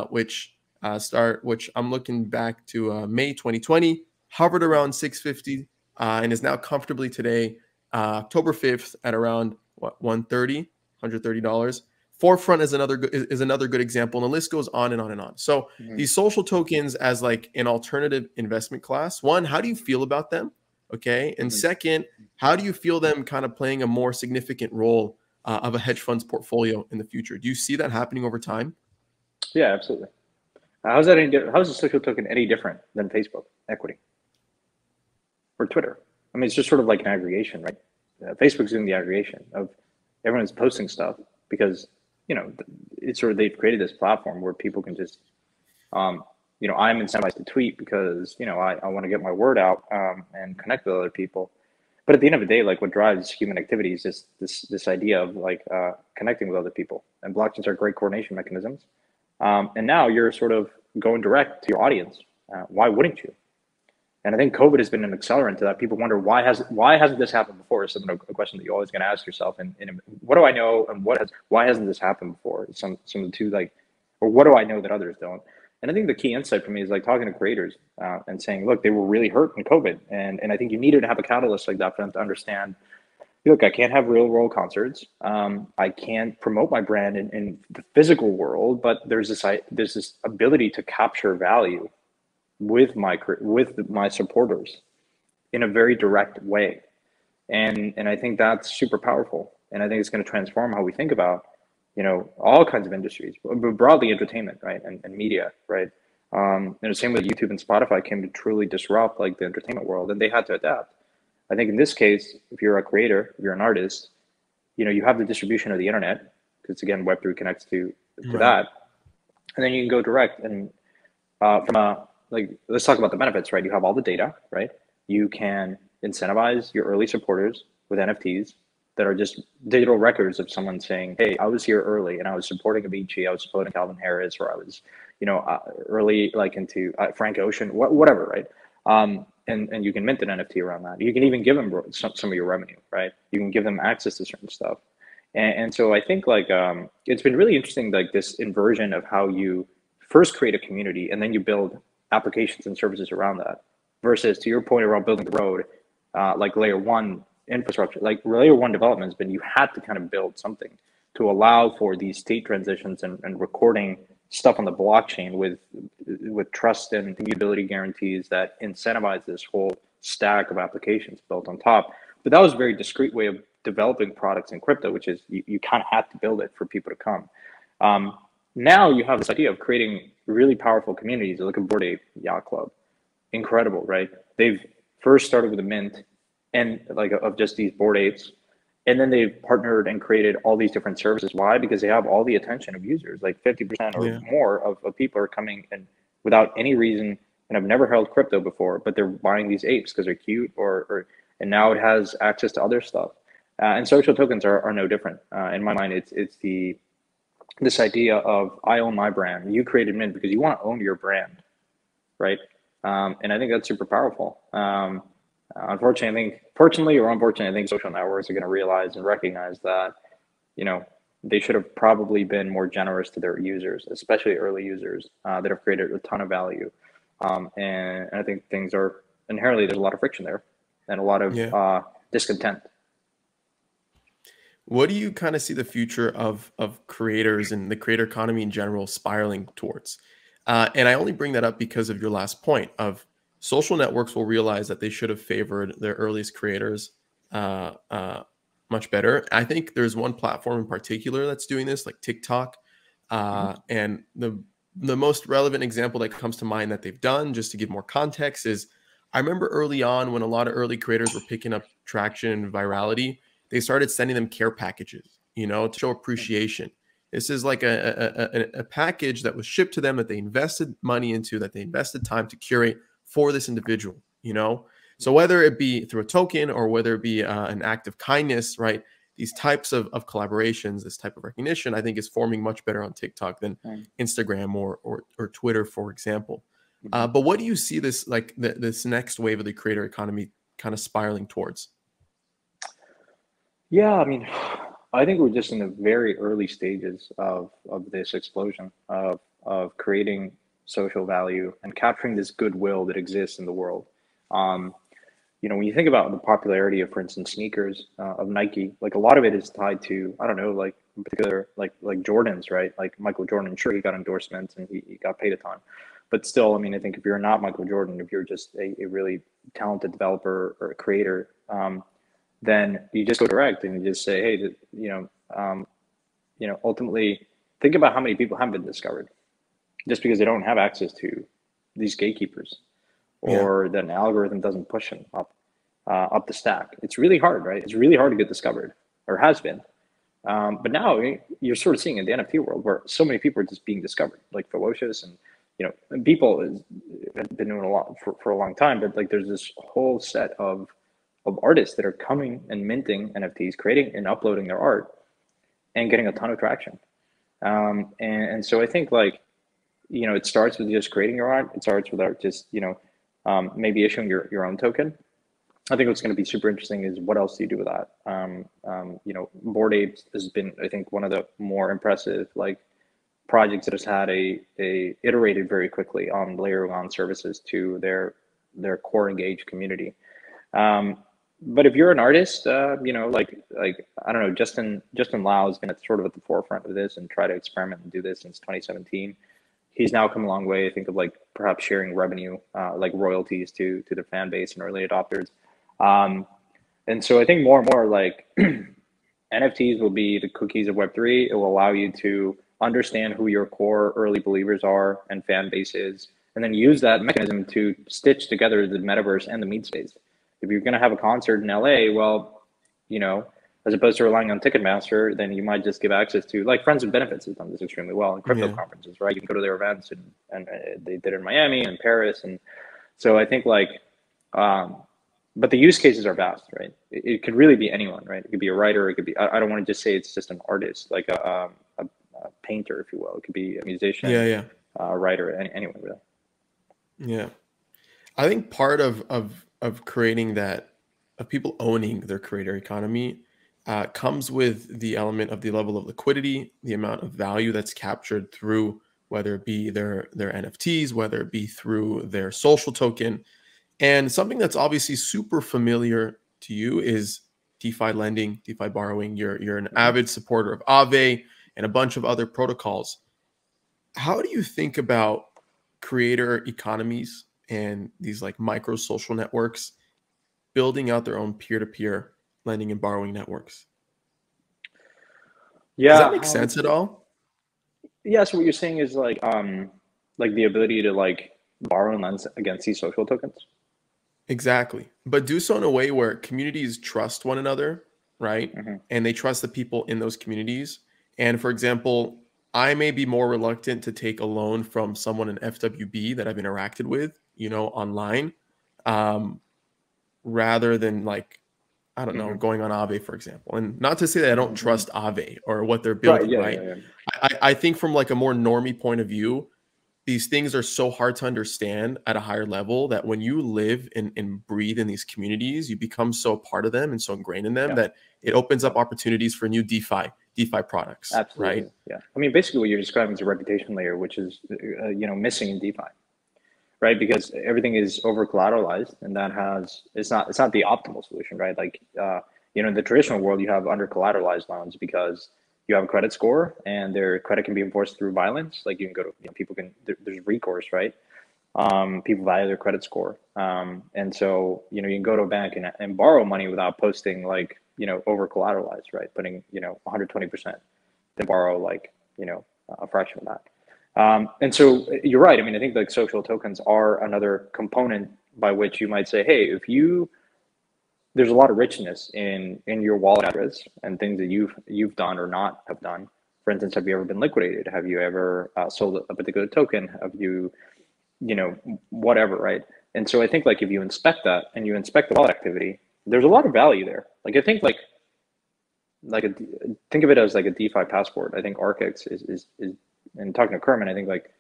which I'm looking back to May 2020, hovered around $6.50, and is now comfortably today, October 5th, at around $130. Forefront is another good example, and the list goes on and on and on. So these social tokens as like an alternative investment class, one, how do you feel about them? Okay, and second, how do you feel them kind of playing a more significant role of a hedge fund's portfolio in the future? Do you see that happening over time? Yeah, absolutely. How is a social token any different than Facebook equity or Twitter? I mean, it's just sort of like an aggregation, right? Facebook's doing the aggregation of everyone's posting stuff because, it's sort of, they've created this platform where people can just You know, I'm incentivized to tweet because, you know, I want to get my word out and connect with other people. But at the end of the day, like what drives human activities is this idea of like connecting with other people. And blockchains are great coordination mechanisms. And now you're sort of going direct to your audience. Why wouldn't you? And I think COVID has been an accelerant to that. People wonder why hasn't this happened before? Is a question that you're always going to ask yourself. And what do I know, and why hasn't this happened before? Some of the two, like, or what do I know that others don't? And I think the key insight for me is like talking to creators and saying, look, they were really hurt in COVID, and I think you needed to have a catalyst like that for them to understand. Look, I can't have real world concerts. I can't promote my brand in the physical world, but there's this ability to capture value with my supporters in a very direct way, and I think that's super powerful, and I think it's going to transform how we think about, you know, all kinds of industries, but broadly entertainment, right, and media, right. And the same with YouTube and Spotify came to truly disrupt like the entertainment world, and they had to adapt. I think in this case, if you're a creator, if you're an artist, you know, you have the distribution of the internet, because again, Web3 connects to that, and then you can go direct and from a like, let's talk about the benefits, right? You have all the data, right? You can incentivize your early supporters with NFTs that are just digital records of someone saying, hey, I was here early and I was supporting Avicii, I was supporting Calvin Harris, or I was, you know, early like into Frank Ocean, whatever, right? And you can mint an NFT around that. You can even give them some of your revenue, right? You can give them access to certain stuff. And so I think like it's been really interesting, like this inversion of how you first create a community and then you build applications and services around that, versus to your point around building the road, like layer one infrastructure, like layer one development has been, you had to kind of build something to allow for these state transitions and recording stuff on the blockchain with trust and immutability guarantees that incentivize this whole stack of applications built on top. But that was a very discrete way of developing products in crypto, which is you kind of had to build it for people to come. Now you have this idea of creating really powerful communities, like a Bored Ape Yacht Club. Incredible, right? They've first started with a mint and like of just these Bored Apes, and then they've partnered and created all these different services. Why? Because they have all the attention of users, like 50% or more of people are coming in without any reason and have never held crypto before, but they're buying these apes because they're cute, and now it has access to other stuff. And social tokens are no different. In my mind, it's this idea of I own my brand. You created Mint because you want to own your brand, right? And I think that's super powerful. Unfortunately, fortunately or unfortunately, I think social networks are going to realize and recognize that, you know, they should have probably been more generous to their users, especially early users that have created a ton of value. And I think things are inherently, there's a lot of friction there and a lot of discontent. What do you kind of see the future of creators and the creator economy in general spiraling towards? And I only bring that up because of your last point of social networks will realize that they should have favored their earliest creators much better. I think there's one platform in particular that's doing this, like TikTok. And the most relevant example that comes to mind that they've done, just to give more context, is I remember early on when a lot of early creators were picking up traction and virality, they started sending them care packages, you know, to show appreciation. This is like a package that was shipped to them that they invested money into, that they invested time to curate for this individual, you know? So whether it be through a token or whether it be an act of kindness, right? These types of collaborations, this type of recognition, I think is forming much better on TikTok than Instagram or Twitter, for example. But what do you see this, like this next wave of the creator economy kind of spiraling towards? Yeah, I mean, I think we're just in the very early stages of this explosion of creating social value and capturing this goodwill that exists in the world. You know, when you think about the popularity of, for instance, sneakers of Nike, like a lot of it is tied to, I don't know, like in particular, like Jordans, right? Like Michael Jordan, sure, he got endorsements and he got paid a ton. But still, I mean, I think if you're not Michael Jordan, if you're just a really talented developer or a creator, then you just go direct and you just say, hey, you know, ultimately think about how many people haven't been discovered just because they don't have access to these gatekeepers, or that an algorithm doesn't push them up the stack. It's really hard, right? It's really hard to get discovered, or has been. But now you're sort of seeing in the NFT world where so many people are just being discovered, like Ferocious and you know, people have been doing a lot for a long time, but like there's this whole set of artists that are coming and minting NFTs, creating and uploading their art and getting a ton of traction. And so I think like, you know, it starts with just creating your art. It starts with just, you know, maybe issuing your own token. I think what's going to be super interesting is what else do you do with that? You know, Bored Apes has been, I think, one of the more impressive like projects that has had a iterated very quickly on layering on services to their core engaged community. But if you're an artist, you know, like I don't know, Justin Lau has been sort of at the forefront of this and try to experiment and do this since 2017. He's now come a long way, I think, of like perhaps sharing revenue, like royalties to their fan base and early adopters. And so I think more and more like NFTs will be the cookies of Web3. It will allow you to understand who your core early believers are and fan base is, and then use that mechanism to stitch together the metaverse and the meet space. If you're going to have a concert in LA, well, you know, as opposed to relying on Ticketmaster, then you might just give access to, like, Friends with Benefits has done this extremely well in crypto conferences, right? You can go to their events, and they did it in Miami and Paris. And so I think like, but the use cases are vast, right? It could really be anyone, right? It could be a writer. It could be, I don't want to just say it's just an artist, like a painter, if you will. It could be a musician, a writer, anyone really. Yeah. I think part of creating that, of people owning their creator economy, comes with the element of the level of liquidity, the amount of value that's captured through, whether it be their NFTs, whether it be through their social token. And something that's obviously super familiar to you is DeFi lending, DeFi borrowing. You're an avid supporter of Aave and a bunch of other protocols. How do you think about creator economies and these like micro social networks building out their own peer-to-peer lending and borrowing networks? Yeah. Does that make sense at all? Yeah. So what you're saying is like the ability to like borrow and lend against these social tokens. Exactly. But do so in a way where communities trust one another, right? And they trust the people in those communities. And for example, I may be more reluctant to take a loan from someone in FWB that I've interacted with, you know, online, rather than like, I don't know, going on Aave, for example. And not to say that I don't trust Aave or what they're building, right? I think from like a more normie point of view, these things are so hard to understand at a higher level that when you live and breathe in these communities, you become so part of them and so ingrained in them that it opens up opportunities for new DeFi products. Absolutely. Right? Yeah. I mean, basically what you're describing is a reputation layer, which is, you know, missing in DeFi, right? Because everything is over collateralized, and that it's not the optimal solution, right? Like, you know, in the traditional world, you have under collateralized loans because you have a credit score and their credit can be enforced through violence. Like you can go to, you know, people can, there's recourse, right? People value their credit score. And so, you know, you can go to a bank and borrow money without posting like, you know, over collateralized, right? Putting, you know, 120%, then borrow like, you know, a fraction of that. And so you're right. I mean, I think like social tokens are another component by which you might say, hey, there's a lot of richness in your wallet address and things that you've done or not have done. For instance, have you ever been liquidated? Have you ever sold a particular token? Have you, you know, whatever, right? And so I think like if you inspect that and you inspect the wallet activity, there's a lot of value there. Like I think think of it as like a DeFi passport. I think ArcX is and talking to Kerman, I think like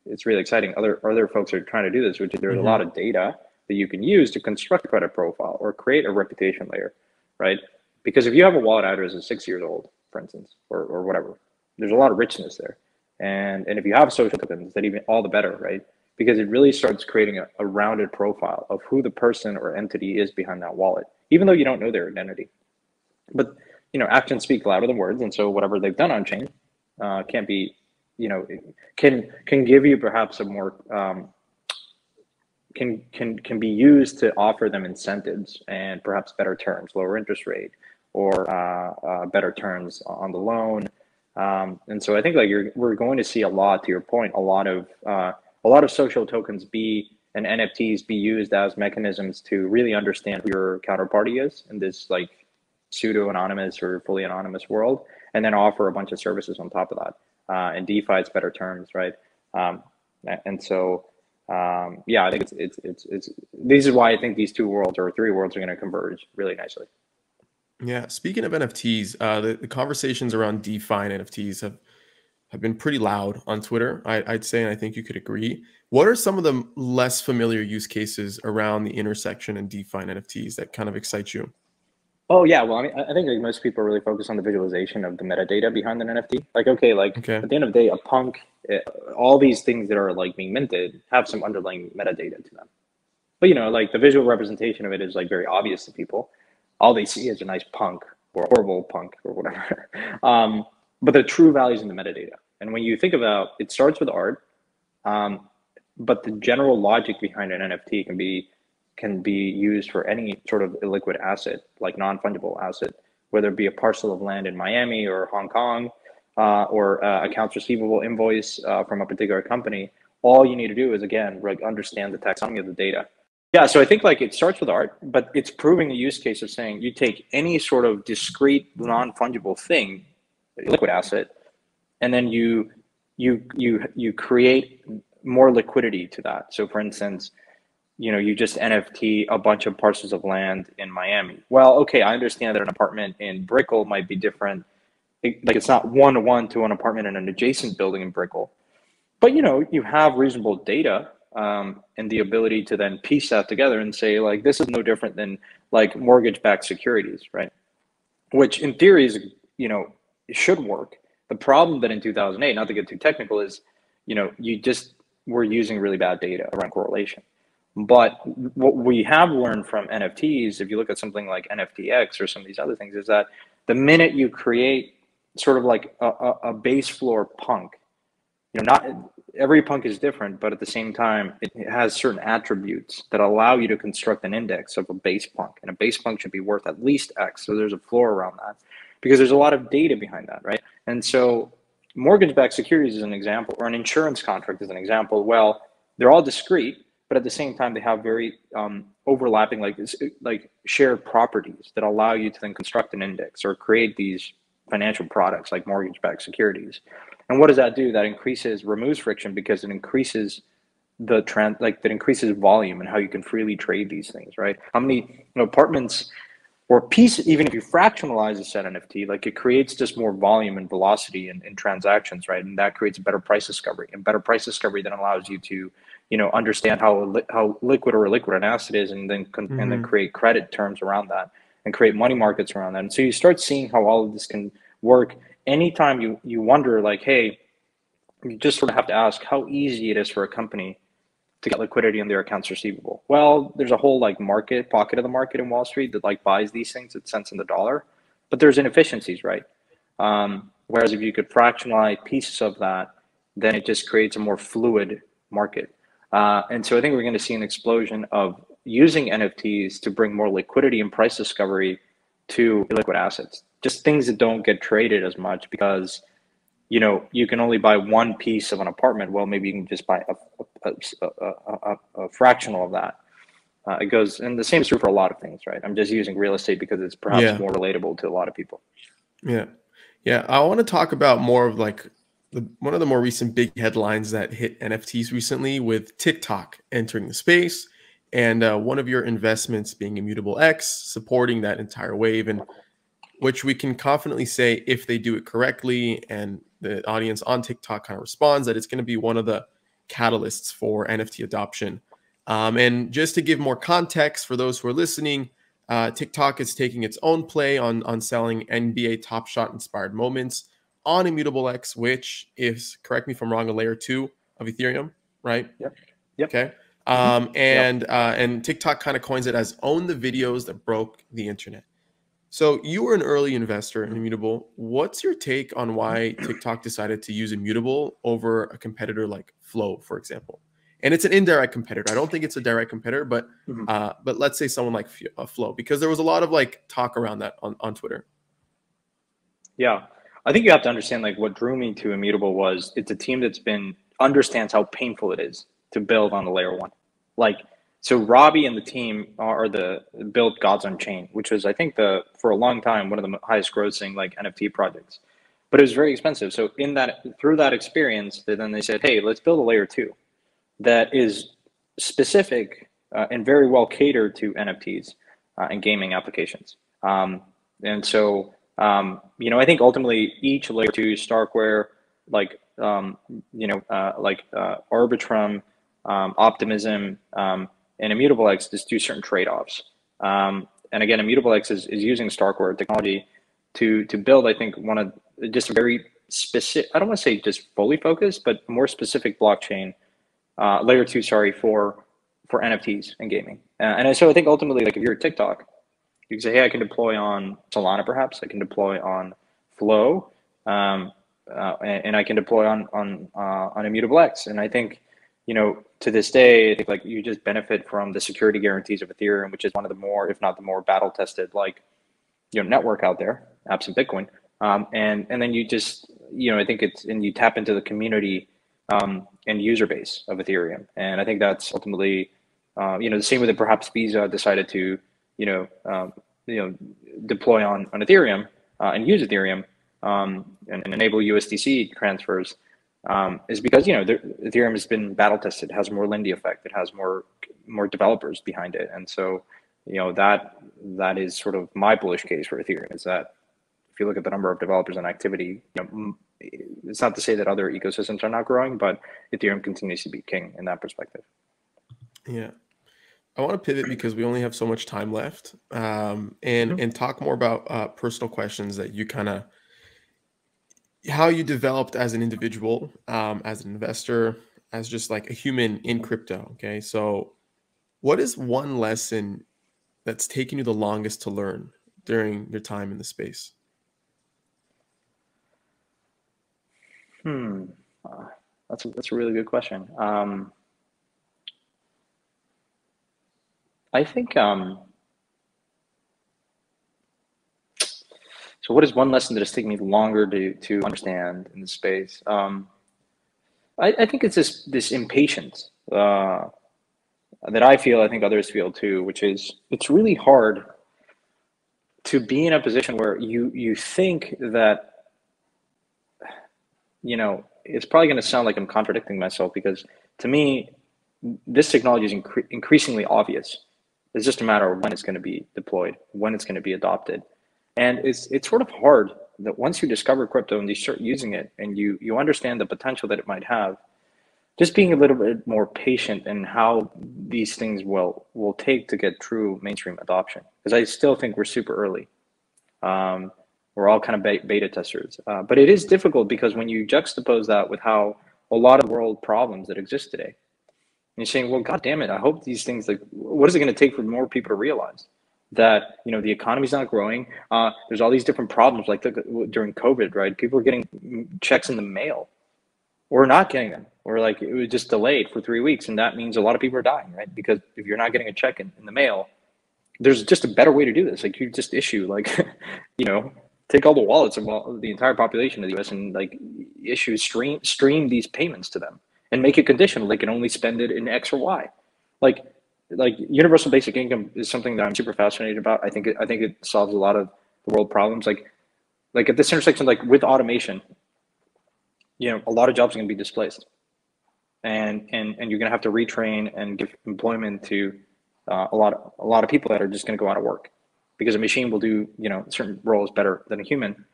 it's really exciting. Other folks are trying to do this, which is there's a lot of data that you can use to construct a credit profile or create a reputation layer, right? Because if you have a wallet address that's 6 years old, for instance, or whatever, there's a lot of richness there. And if you have social tokens, then even all the better, right? Because it really starts creating a rounded profile of who the person or entity is behind that wallet, even though you don't know their identity. But, you know, actions speak louder than words. And so whatever they've done on chain can't be, you know, can give you perhaps a more, can be used to offer them incentives and perhaps better terms, lower interest rate, or better terms on the loan. And so I think like we're going to see a lot, to your point, a lot of social tokens and NFTs be used as mechanisms to really understand who your counterparty is in this like pseudo anonymous or fully anonymous world, and then offer a bunch of services on top of that. And DeFi, it's better terms, right? And so, yeah, I think it's this is why I think these two worlds or three worlds are going to converge really nicely. Yeah. Speaking of NFTs, the conversations around DeFi and NFTs have been pretty loud on Twitter, I'd say, and I think you could agree. What are some of the less familiar use cases around the intersection in DeFi and NFTs that kind of excite you? Oh yeah, well, I mean, I think like most people are really focused on the visualization of the metadata behind an NFT. Like, okay, like Okay. at the end of the day, a punk, all these things that are like being minted have some underlying metadata to them. But you know, like the visual representation of it is like very obvious to people. All they see is a nice punk or a horrible punk or whatever. But the true value is in the metadata. And when you think about it, starts with art, um, but the general logic behind an NFT can be used for any sort of illiquid asset, like non-fungible asset, whether it be a parcel of land in Miami or Hong Kong, or accounts receivable invoice from a particular company. All you need to do is, again, like understand the taxonomy of the data. Yeah, so I think like it starts with art, but it's proving the use case of saying you take any sort of discrete non-fungible thing, liquid asset, and then you create more liquidity to that. So for instance, you know, you just NFT a bunch of parcels of land in Miami. Well, okay, I understand that an apartment in Brickell might be different. Like it's not one-to-one to an apartment in an adjacent building in Brickell. But, you know, you have reasonable data and the ability to then piece that together and say, like, this is no different than like mortgage-backed securities, right? Which in theory is, you know, it should work. The problem that in 2008, not to get too technical, is, you know, you just were using really bad data around correlation. But what we have learned from NFTs, if you look at something like NFTX or some of these other things, is that the minute you create sort of like a base floor punk, you know, not every punk is different, but at the same time, it has certain attributes that allow you to construct an index of a base punk, and a base punk should be worth at least X. So there's a floor around that because there's a lot of data behind that, right? And so mortgage-backed securities is an example, or an insurance contract is an example. Well, they're all discrete, but at the same time, they have very overlapping, like shared properties that allow you to then construct an index or create these financial products like mortgage-backed securities. And what does that do? That removes friction because it increases that increases volume and how you can freely trade these things, right? How many, you know, apartments or piece, even if you fractionalize a set NFT, like it creates just more volume and velocity in transactions, right? And that creates better price discovery, and better price discovery then allows you to, you know, understand how liquid or illiquid an asset is, and then create credit terms around that and create money markets around that. And so you start seeing how all of this can work. Anytime you wonder, like, hey, you just sort of have to ask how easy it is for a company to get liquidity in their accounts receivable. Well, there's a whole like pocket of the market in Wall Street that like buys these things at cents in the dollar, but there's inefficiencies, right? Whereas if you could fractionalize pieces of that, then it just creates a more fluid market. And so I think we're going to see an explosion of using NFTs to bring more liquidity and price discovery to illiquid assets, just things that don't get traded as much because, you know, you can only buy one piece of an apartment. Well, maybe you can just buy a fractional of that. It goes, and the same is true for a lot of things, right? I'm just using real estate because it's perhaps more relatable to a lot of people. Yeah. Yeah. I want to talk about more of like one of the more recent big headlines that hit NFTs recently, with TikTok entering the space and one of your investments being Immutable X, supporting that entire wave, and which we can confidently say, if they do it correctly and the audience on TikTok kind of responds, that it's going to be one of the catalysts for NFT adoption. And just to give more context for those who are listening, TikTok is taking its own play on selling NBA Top Shot inspired moments on Immutable X, which is, correct me if I'm wrong, a layer 2 of Ethereum, right? Yep. Okay. And TikTok kind of coins it as own the videos that broke the internet. So you were an early investor in Immutable. What's your take on why TikTok decided to use Immutable over a competitor like Flow, for example? And it's an indirect competitor. I don't think it's a direct competitor, but let's say someone like Flow, because there was a lot of like talk around that on Twitter. Yeah, I think you have to understand like what drew me to Immutable was it's a team that's understands how painful it is to build on the layer 1. Like, so Robbie and the team built Gods on Chain, which was, I think, for a long time one of the highest grossing like NFT projects, but it was very expensive. So through that experience, then they said, hey, let's build a layer 2. that is specific and very well catered to NFTs and gaming applications. And so, I think ultimately each layer two, Starkware, like, Arbitrum, Optimism, and Immutable X just do certain trade-offs. And again, Immutable X is using Starkware technology to build, I think, one of just a very specific, I don't want to say just fully focused, but more specific blockchain, layer two, sorry, for NFTs and gaming. And so I think ultimately, like if you're a TikTok, you can say, hey, I can deploy on Solana, perhaps. I can deploy on Flow, and I can deploy on Immutable X. And I think, to this day, I think like you just benefit from the security guarantees of Ethereum, which is one of the more, if not the more battle tested, like, network out there, absent Bitcoin. And then you just, I think and you tap into the community and user base of Ethereum. And I think that's ultimately, the same way that perhaps Visa decided to, deploy on Ethereum and use Ethereum and enable USDC transfers, is because, Ethereum has been battle tested, it has more Lindy effect, it has more developers behind it. And so, that is sort of my bullish case for Ethereum, is that if you look at the number of developers and activity, it's not to say that other ecosystems are not growing, but Ethereum continues to be king in that perspective. Yeah. I want to pivot because we only have so much time left, and talk more about personal questions that you kind of, how you developed as an individual, as an investor, as just like a human in crypto. Okay. So what is one lesson that's taken you the longest to learn during your time in the space? That's a really good question. I think, so what is one lesson that has taken me longer to understand in the space? I think it's this impatience that I feel, I think others feel too, which is it's really hard to be in a position where you think that, it's probably going to sound like I'm contradicting myself, because to me, this technology is increasingly obvious. It's just a matter of when it's going to be deployed, when it's going to be adopted. And it's sort of hard that once you discover crypto and you start using it and you understand the potential that it might have, just being a little bit more patient in how these things will take to get true mainstream adoption. Because I still think we're super early. We're all kind of beta testers. But it is difficult because when you juxtapose that with how a lot of world problems that exist today, and you're saying, well, God damn it, I hope these things, like, what is it going to take for more people to realize that, the economy's not growing? There's all these different problems, like during COVID, right? People are getting checks in the mail or not getting them, or like it was just delayed for 3 weeks. And that means a lot of people are dying, right? Because if you're not getting a check in the mail, there's just a better way to do this. Like you just issue, like, take all the wallets of the entire population of the US and like issue, stream these payments to them and make it conditional. They can only spend it in X or Y. Like universal basic income is something that I'm super fascinated about. I think it solves a lot of the world problems. Like at this intersection, like with automation, a lot of jobs are going to be displaced, and you're going to have to retrain and give employment to a lot of people that are just going to go out of work because a machine will do certain roles better than a human.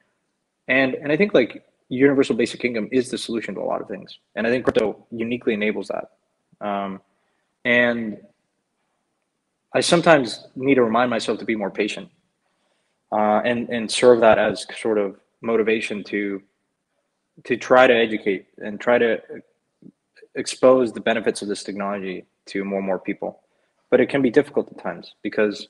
And I think like universal basic income is the solution to a lot of things, and I think crypto uniquely enables that. And I sometimes need to remind myself to be more patient, and serve that as sort of motivation to try to educate and try to expose the benefits of this technology to more and more people. But it can be difficult at times because,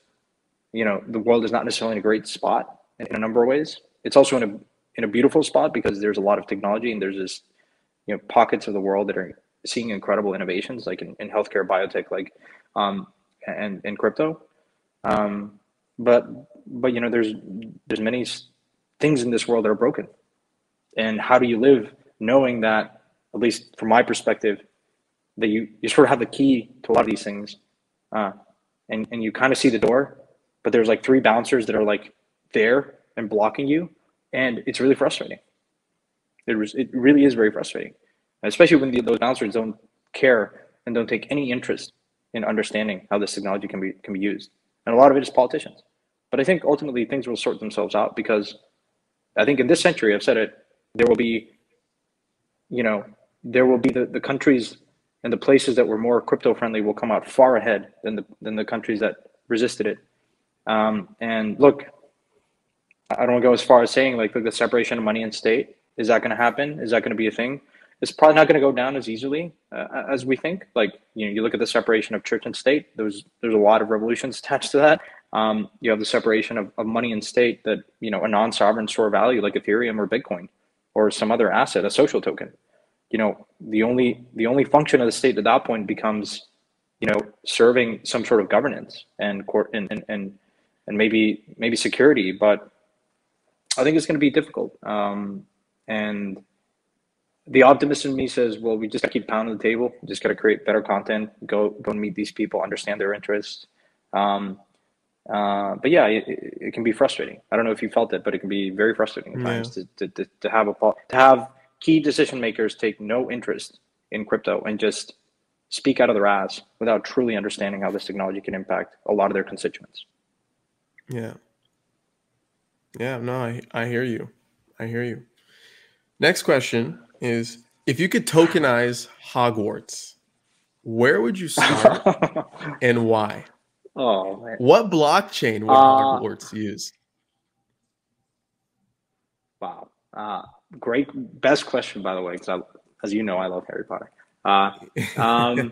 the world is not necessarily in a great spot in a number of ways. It's also in a beautiful spot because there's a lot of technology and there's this, pockets of the world that are seeing incredible innovations, like in healthcare, biotech, like, and in crypto. But there's many things in this world that are broken. And how do you live knowing that, at least from my perspective, that you sort of have the key to a lot of these things, and you kind of see the door, but there's like 3 bouncers that are like there and blocking you, and it's really frustrating. It really is very frustrating, especially when those bouncers don't care and don't take any interest in understanding how this technology can be used. And a lot of it is politicians. But I think ultimately things will sort themselves out, because I think in this century, I've said it, there will be, the countries and the places that were more crypto friendly will come out far ahead than the countries that resisted it. And look, I don't go as far as saying like the separation of money and state. Is that going to happen? Is that going to be a thing? It's probably not going to go down as easily as we think. Like, you look at the separation of church and state. There's a lot of revolutions attached to that. You have the separation of money and state, that, a non-sovereign store of value like Ethereum or Bitcoin or some other asset, a social token. The only function of the state at that point becomes, serving some sort of governance and court and maybe security. But I think it's going to be difficult. And the optimist in me says, well, we just got to keep pounding the table. We just got to create better content, go and meet these people, understand their interests. But yeah, it can be frustrating. I don't know if you felt it, but it can be very frustrating at times to have key decision makers take no interest in crypto and just speak out of their ass without truly understanding how this technology can impact a lot of their constituents. Yeah. Yeah, no, I hear you. I hear you. Next question is, if you could tokenize Hogwarts, where would you start and why? Oh, man. What blockchain would Hogwarts use? Wow. Great. Best question, by the way, because as you know, I love Harry Potter. I love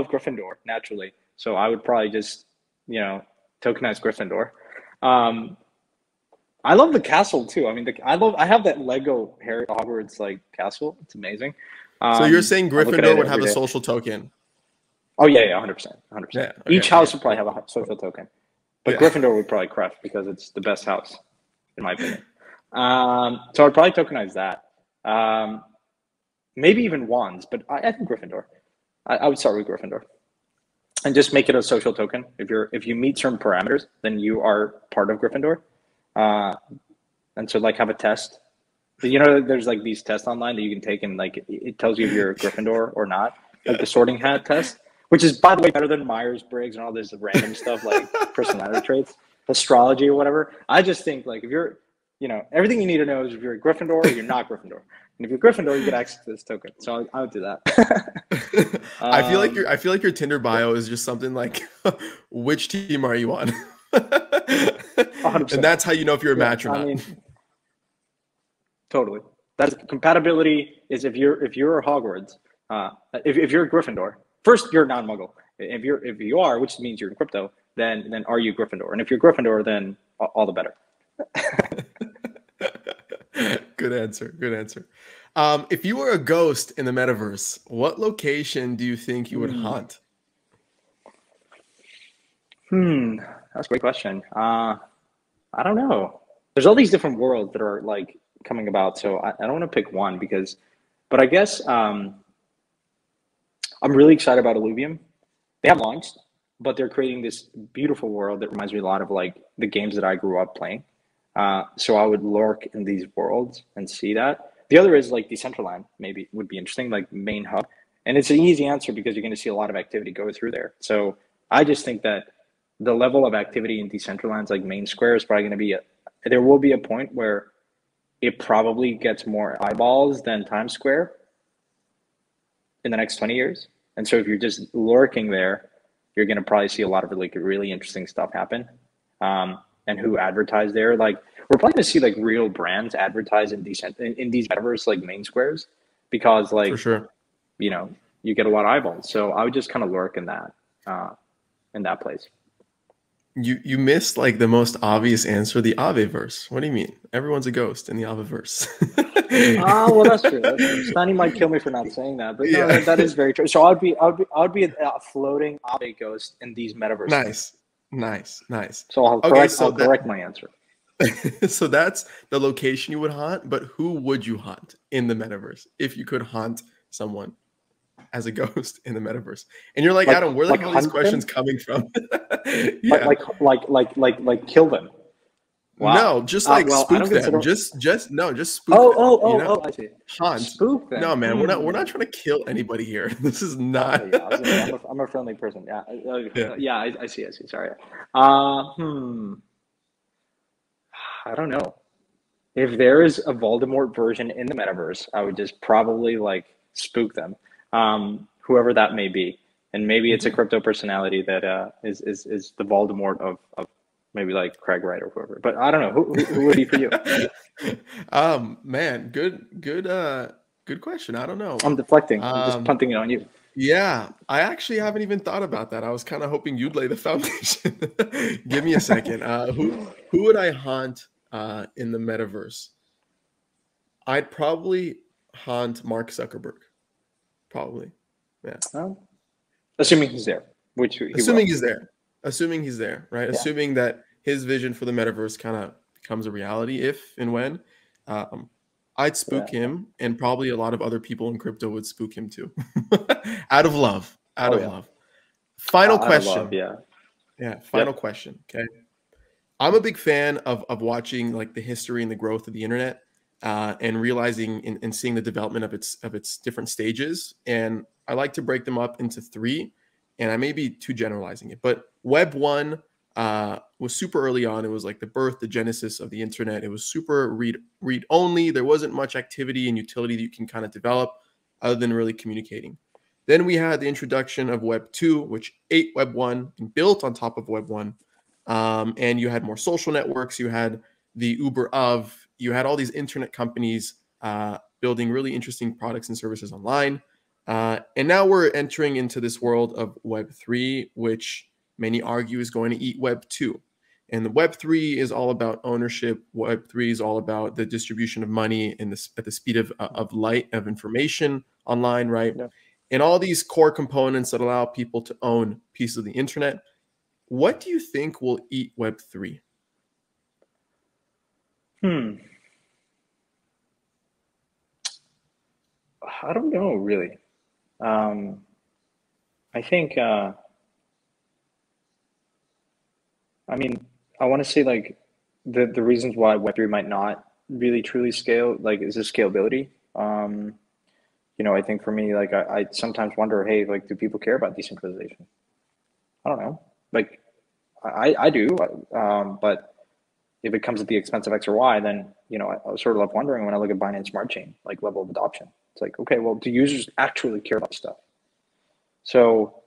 Gryffindor naturally. So I would probably just, tokenize Gryffindor. I love the castle too. I mean, I have that Lego Harry Hogwarts like castle. It's amazing. So you're saying Gryffindor would have a social token? Oh yeah, 100%, 100%. Yeah, okay, Each house would probably have a social token, but Gryffindor would probably crush because it's the best house, in my opinion. So I'd probably tokenize that. Maybe even wands, but I think Gryffindor. I would start with Gryffindor, and just make it a social token. If you meet certain parameters, then you are part of Gryffindor. And so like have a test. There's like these tests online that you can take, and like it tells you if you're a Gryffindor or not, like the sorting hat test, which is, by the way, better than Myers-Briggs and all this random stuff like personality traits, astrology or whatever. I just think like if you're, everything you need to know is if you're a Gryffindor or you're not Gryffindor. And if you're Gryffindor, you get access to this token. So I would do that. I feel like your Tinder bio is just something like, which team are you on? 100%. And that's how you know if you're a match or not. I mean, totally. That's compatibility. Is if you're Hogwarts, if you're a Gryffindor, first you're a non-muggle. If you are, which means you're in crypto, then are you Gryffindor? And if you're Gryffindor, then all the better. Good answer. Good answer. If you were a ghost in the metaverse, what location do you think you would haunt? That's a great question. I don't know. There's all these different worlds that are like coming about, so I don't want to pick one but I guess I'm really excited about Illuvium. They have launched, but they're creating this beautiful world that reminds me a lot of like the games that I grew up playing. So I would lurk in these worlds and see that. The other is like Decentraland, maybe would be interesting, like main hub. And it's an easy answer because you're going to see a lot of activity go through there. So I just think that the level of activity in Decentraland's like main square is probably going to there will be a point where it probably gets more eyeballs than Times Square in the next 20 years. And so if you're just lurking there, you're going to probably see a lot of like really interesting stuff happen. And who advertise there. Like we're probably going to see like real brands advertise in these metaverse like main squares, because like, for sure, you get a lot of eyeballs. So I would just kind of lurk in that place. You missed like the most obvious answer, the Aveverse. What do you mean? Everyone's a ghost in the Aveverse. Well, that's true. Stunny might kill me for not saying that, but no, that is very true. So I'd be a floating Ave ghost in these metaverses. Nice. So I'll correct my answer. So that's the location you would haunt, but who would you haunt in the metaverse if you could haunt someone as a ghost in the metaverse? And you're like Adam, where the hell are these questions coming from? Yeah. Like kill them. Wow. No, just like Well, I spook don't them. consider. Just spook them. I see. Haunt. Spook them. No, man, we're not trying to kill anybody here. This is Okay, not. yeah, I was gonna say I'm a friendly person. Yeah, Yeah. yeah, I see, I see. Sorry. Hmm. I don't know. If there is a Voldemort version in the metaverse, I would just probably like spook them, whoever that may be, and maybe it's a Mhm. crypto personality that is the Voldemort of maybe like Craig Wright or whoever. But I don't know who would it be for you. Man, good question. I don't know. I'm deflecting. I'm just Um, punting it on you. yeah, I actually haven't even thought about that. I was kind of hoping you'd lay the foundation. Give me a second. Who would I haunt in the metaverse? I'd probably haunt Mark Zuckerberg. Probably. Yeah. Well, assuming he's there, which he Assuming will. he's there. Assuming he's there, right? Yeah, Assuming that his vision for the metaverse kind of becomes a reality if and when. Um, I'd spook yeah. him, and probably a lot of other people in crypto would spook him too. Out of love. Out Oh of yeah. love. Final Out of love. question. Yeah. Yeah, final Yep. question. Okay. I'm a big fan of watching like the history and the growth of the internet, and realizing and seeing the development of its different stages. And I like to break them up into three. And I may be too generalizing it, but Web one was super early on. It was like the birth, the genesis of the internet. It was super read only. There wasn't much activity and utility that you can kind of develop other than really communicating. Then we had the introduction of Web 2, which ate Web 1 and built on top of Web 1. And you had more social networks. You had the Uber of, you had all these internet companies building really interesting products and services online. And now we're entering into this world of Web 3, which many argue is going to eat Web 2. And the Web 3 is all about ownership. Web 3 is all about the distribution of money in at the speed of light, of information online, right? Yeah. And all these core components that allow people to own pieces of the internet. What do you think will eat Web 3? Hmm. I don't know really. Um, I think. I mean, I want to say like the reasons why Web3 might not really truly scale, like, is the scalability. I think for me, like, I sometimes wonder, hey, like, do people care about decentralization? I don't know. Like, I do, but if it comes at the expense of X or Y, then I was sort of left wondering when I look at Binance Smart Chain, like level of adoption. It's like, okay, well, do users actually care about stuff? So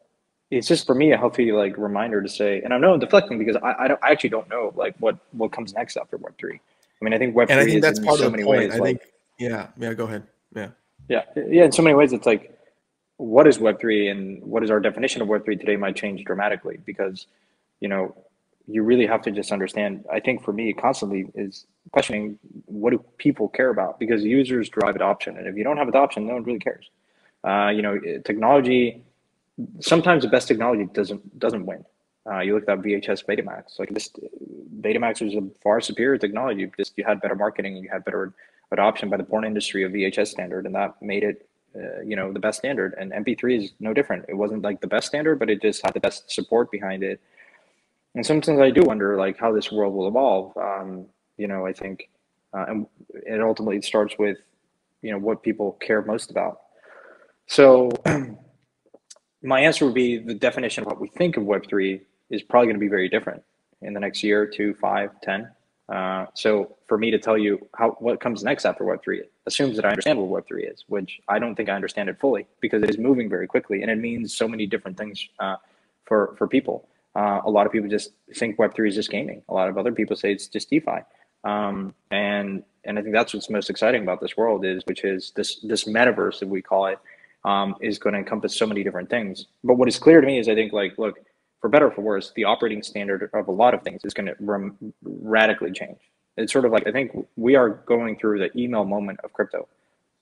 it's just for me a healthy like reminder to say, and I know I'm deflecting because I actually don't know like what comes next after Web3. I mean, I think Web And I three think is that's in part of so the many point. ways I think, like yeah, go ahead. Yeah. yeah, in so many ways it's like what is Web3 and what is our definition of Web3 today might change dramatically because you know you really have to just understand. I think for me constantly is questioning what do people care about because users drive adoption, and if you don't have adoption, no one really cares. Technology sometimes the best technology doesn't win. You look at VHS Betamax. Like this, Betamax was a far superior technology. Just you had better marketing and you had better adoption by the porn industry of VHS standard, and that made it, the best standard. And MP3 is no different. It wasn't like the best standard, but it just had the best support behind it. And sometimes I do wonder like how this world will evolve. I think, and it ultimately starts with, what people care most about. So my answer would be the definition of what we think of Web3 is probably going to be very different in the next year, 2, 5, 10. So for me to tell you what comes next after Web3 assumes that I understand what Web3 is, which I don't think I understand it fully because it is moving very quickly and it means so many different things for people. A lot of people just think Web3 is just gaming. A lot of other people say it's just DeFi. And I think that's what's most exciting about this world which is this metaverse that we call it, is going to encompass so many different things. But what is clear to me is I think like, look, for better or for worse, the operating standard of a lot of things is going to radically change. It's sort of like, I think we are going through the email moment of crypto.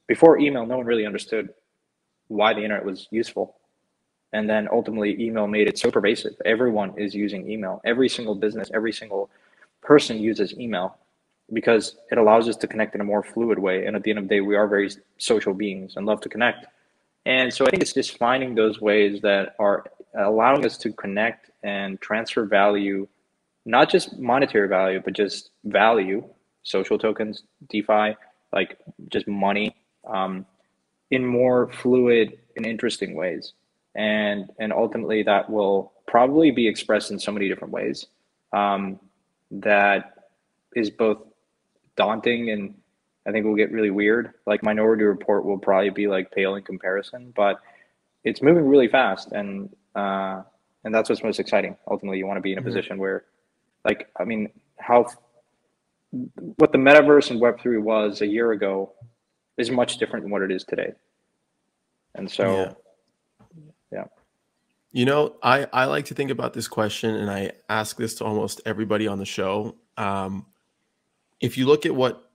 Before email, no one really understood why the internet was useful. And then ultimately email made it so pervasive. Everyone is using email. Every single business, every single person uses email because it allows us to connect in a more fluid way. And at the end of the day, we are very social beings and love to connect. And so I think it's just finding those ways that are allowing us to connect and transfer value not just monetary value, but just value, social tokens, DeFi, like just money, in more fluid and interesting ways. And ultimately that will probably be expressed in so many different ways, that is both daunting and I think will get really weird. Like Minority Report will probably be like pale in comparison, but it's moving really fast, and that's what's most exciting. Ultimately, you want to be in a position where, like, I mean, what the metaverse and Web3 was a year ago is much different than what it is today. And so, yeah. You know, I like to think about this question, and I ask this to almost everybody on the show. If you look at what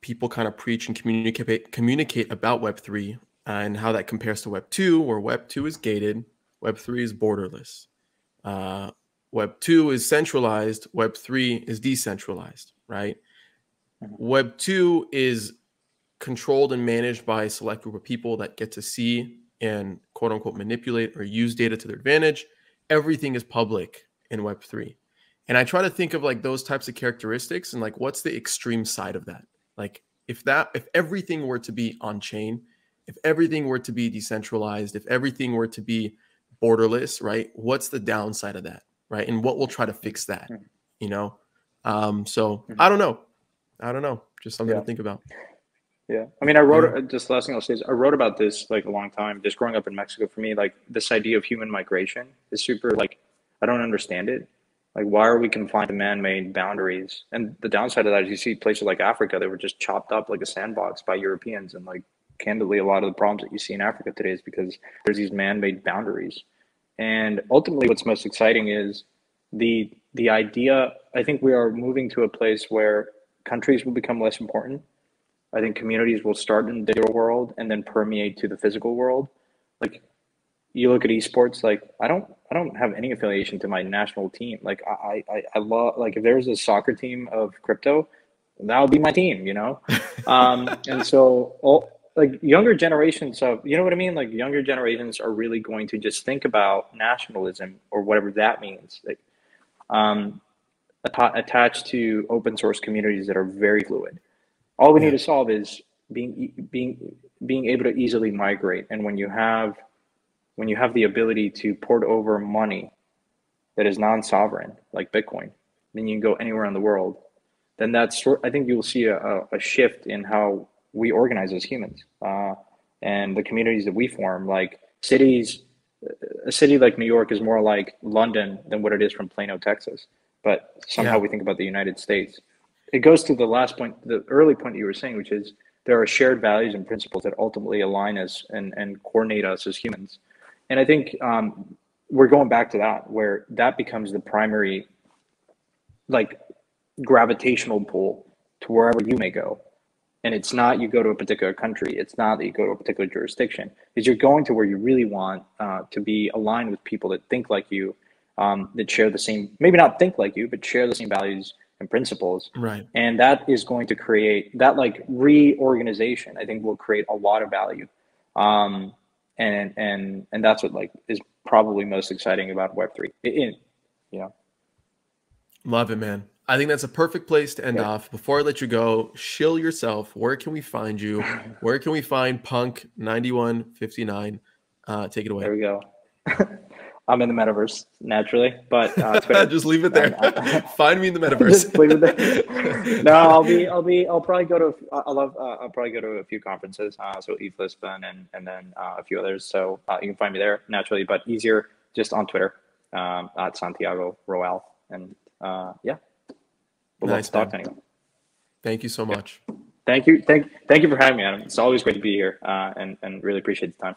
people kind of preach and communicate about Web3 and how that compares to Web2, where Web2 is gated, Web3 is borderless. Web2 is centralized, Web3 is decentralized, right? Web2 is controlled and managed by a select group of people that get to see and quote unquote manipulate or use data to their advantage. Everything is public in Web3. And I try to think of like those types of characteristics and like what's the extreme side of that? Like if everything were to be on chain, if everything were to be decentralized, if everything were to be borderless, right? What's the downside of that, right? And what will try to fix that, you know? So I don't know. Just something to think about. Yeah. I mean, I wrote, just the last thing I'll say is I wrote about this like a long time, just growing up in Mexico. For me, like this idea of human migration is super, like, I don't understand it. Like, why are we confined to man-made boundaries? And the downside of that is you see places like Africa that were just chopped up like a sandbox by Europeans. And like, candidly, a lot of the problems that you see in Africa today is because there's these man-made boundaries. And ultimately, what's most exciting is the idea. I think we are moving to a place where countries will become less important. I think communities will start in the digital world and then permeate to the physical world. Like, you look at esports, like I don't have any affiliation to my national team. Like I love, like if there's a soccer team of crypto, that would be my team, you know? And so like younger generations of, you know what I mean? Like younger generations are really going to just think about nationalism or whatever that means. Like, attached to open source communities that are very fluid. All we need to solve is being able to easily migrate. And when you have the ability to port over money that is non-sovereign, like Bitcoin, then you can go anywhere in the world. Then I think you'll see a shift in how we organize as humans, and the communities that we form. Like cities, a city like New York is more like London than what it is from Plano, Texas. But somehow we think about the United States. It goes to the last point, the early point that you were saying, which is there are shared values and principles that ultimately align us and coordinate us as humans. And I think we're going back to that, where that becomes the primary, like, gravitational pull to wherever you may go. And it's not you go to a particular country. It's not that you go to a particular jurisdiction. Is you're going to where you really want to be aligned with people that think like you, that share the same, maybe not think like you, but share the same values and principles. Right. And that is going to create that, like, reorganization, I think, will create a lot of value. And that's what, like, is probably most exciting about Web3. You know. Love it, man. I think that's a perfect place to end off. Before I let you go, shill yourself. Where can we find you? Where can we find Punk 9159? Take it away. There we go. I'm in the metaverse naturally, but just leave it there. Find me in the metaverse. Just leave it there. No, I'll probably go to. I'll probably go to a few conferences. So ETH Lisbon and then a few others. So you can find me there naturally, but easier just on Twitter at Santiago R. And yeah, we'll love to talk to anyone. Thank you so much. Thank you for having me, Adam. It's always great to be here, and really appreciate the time.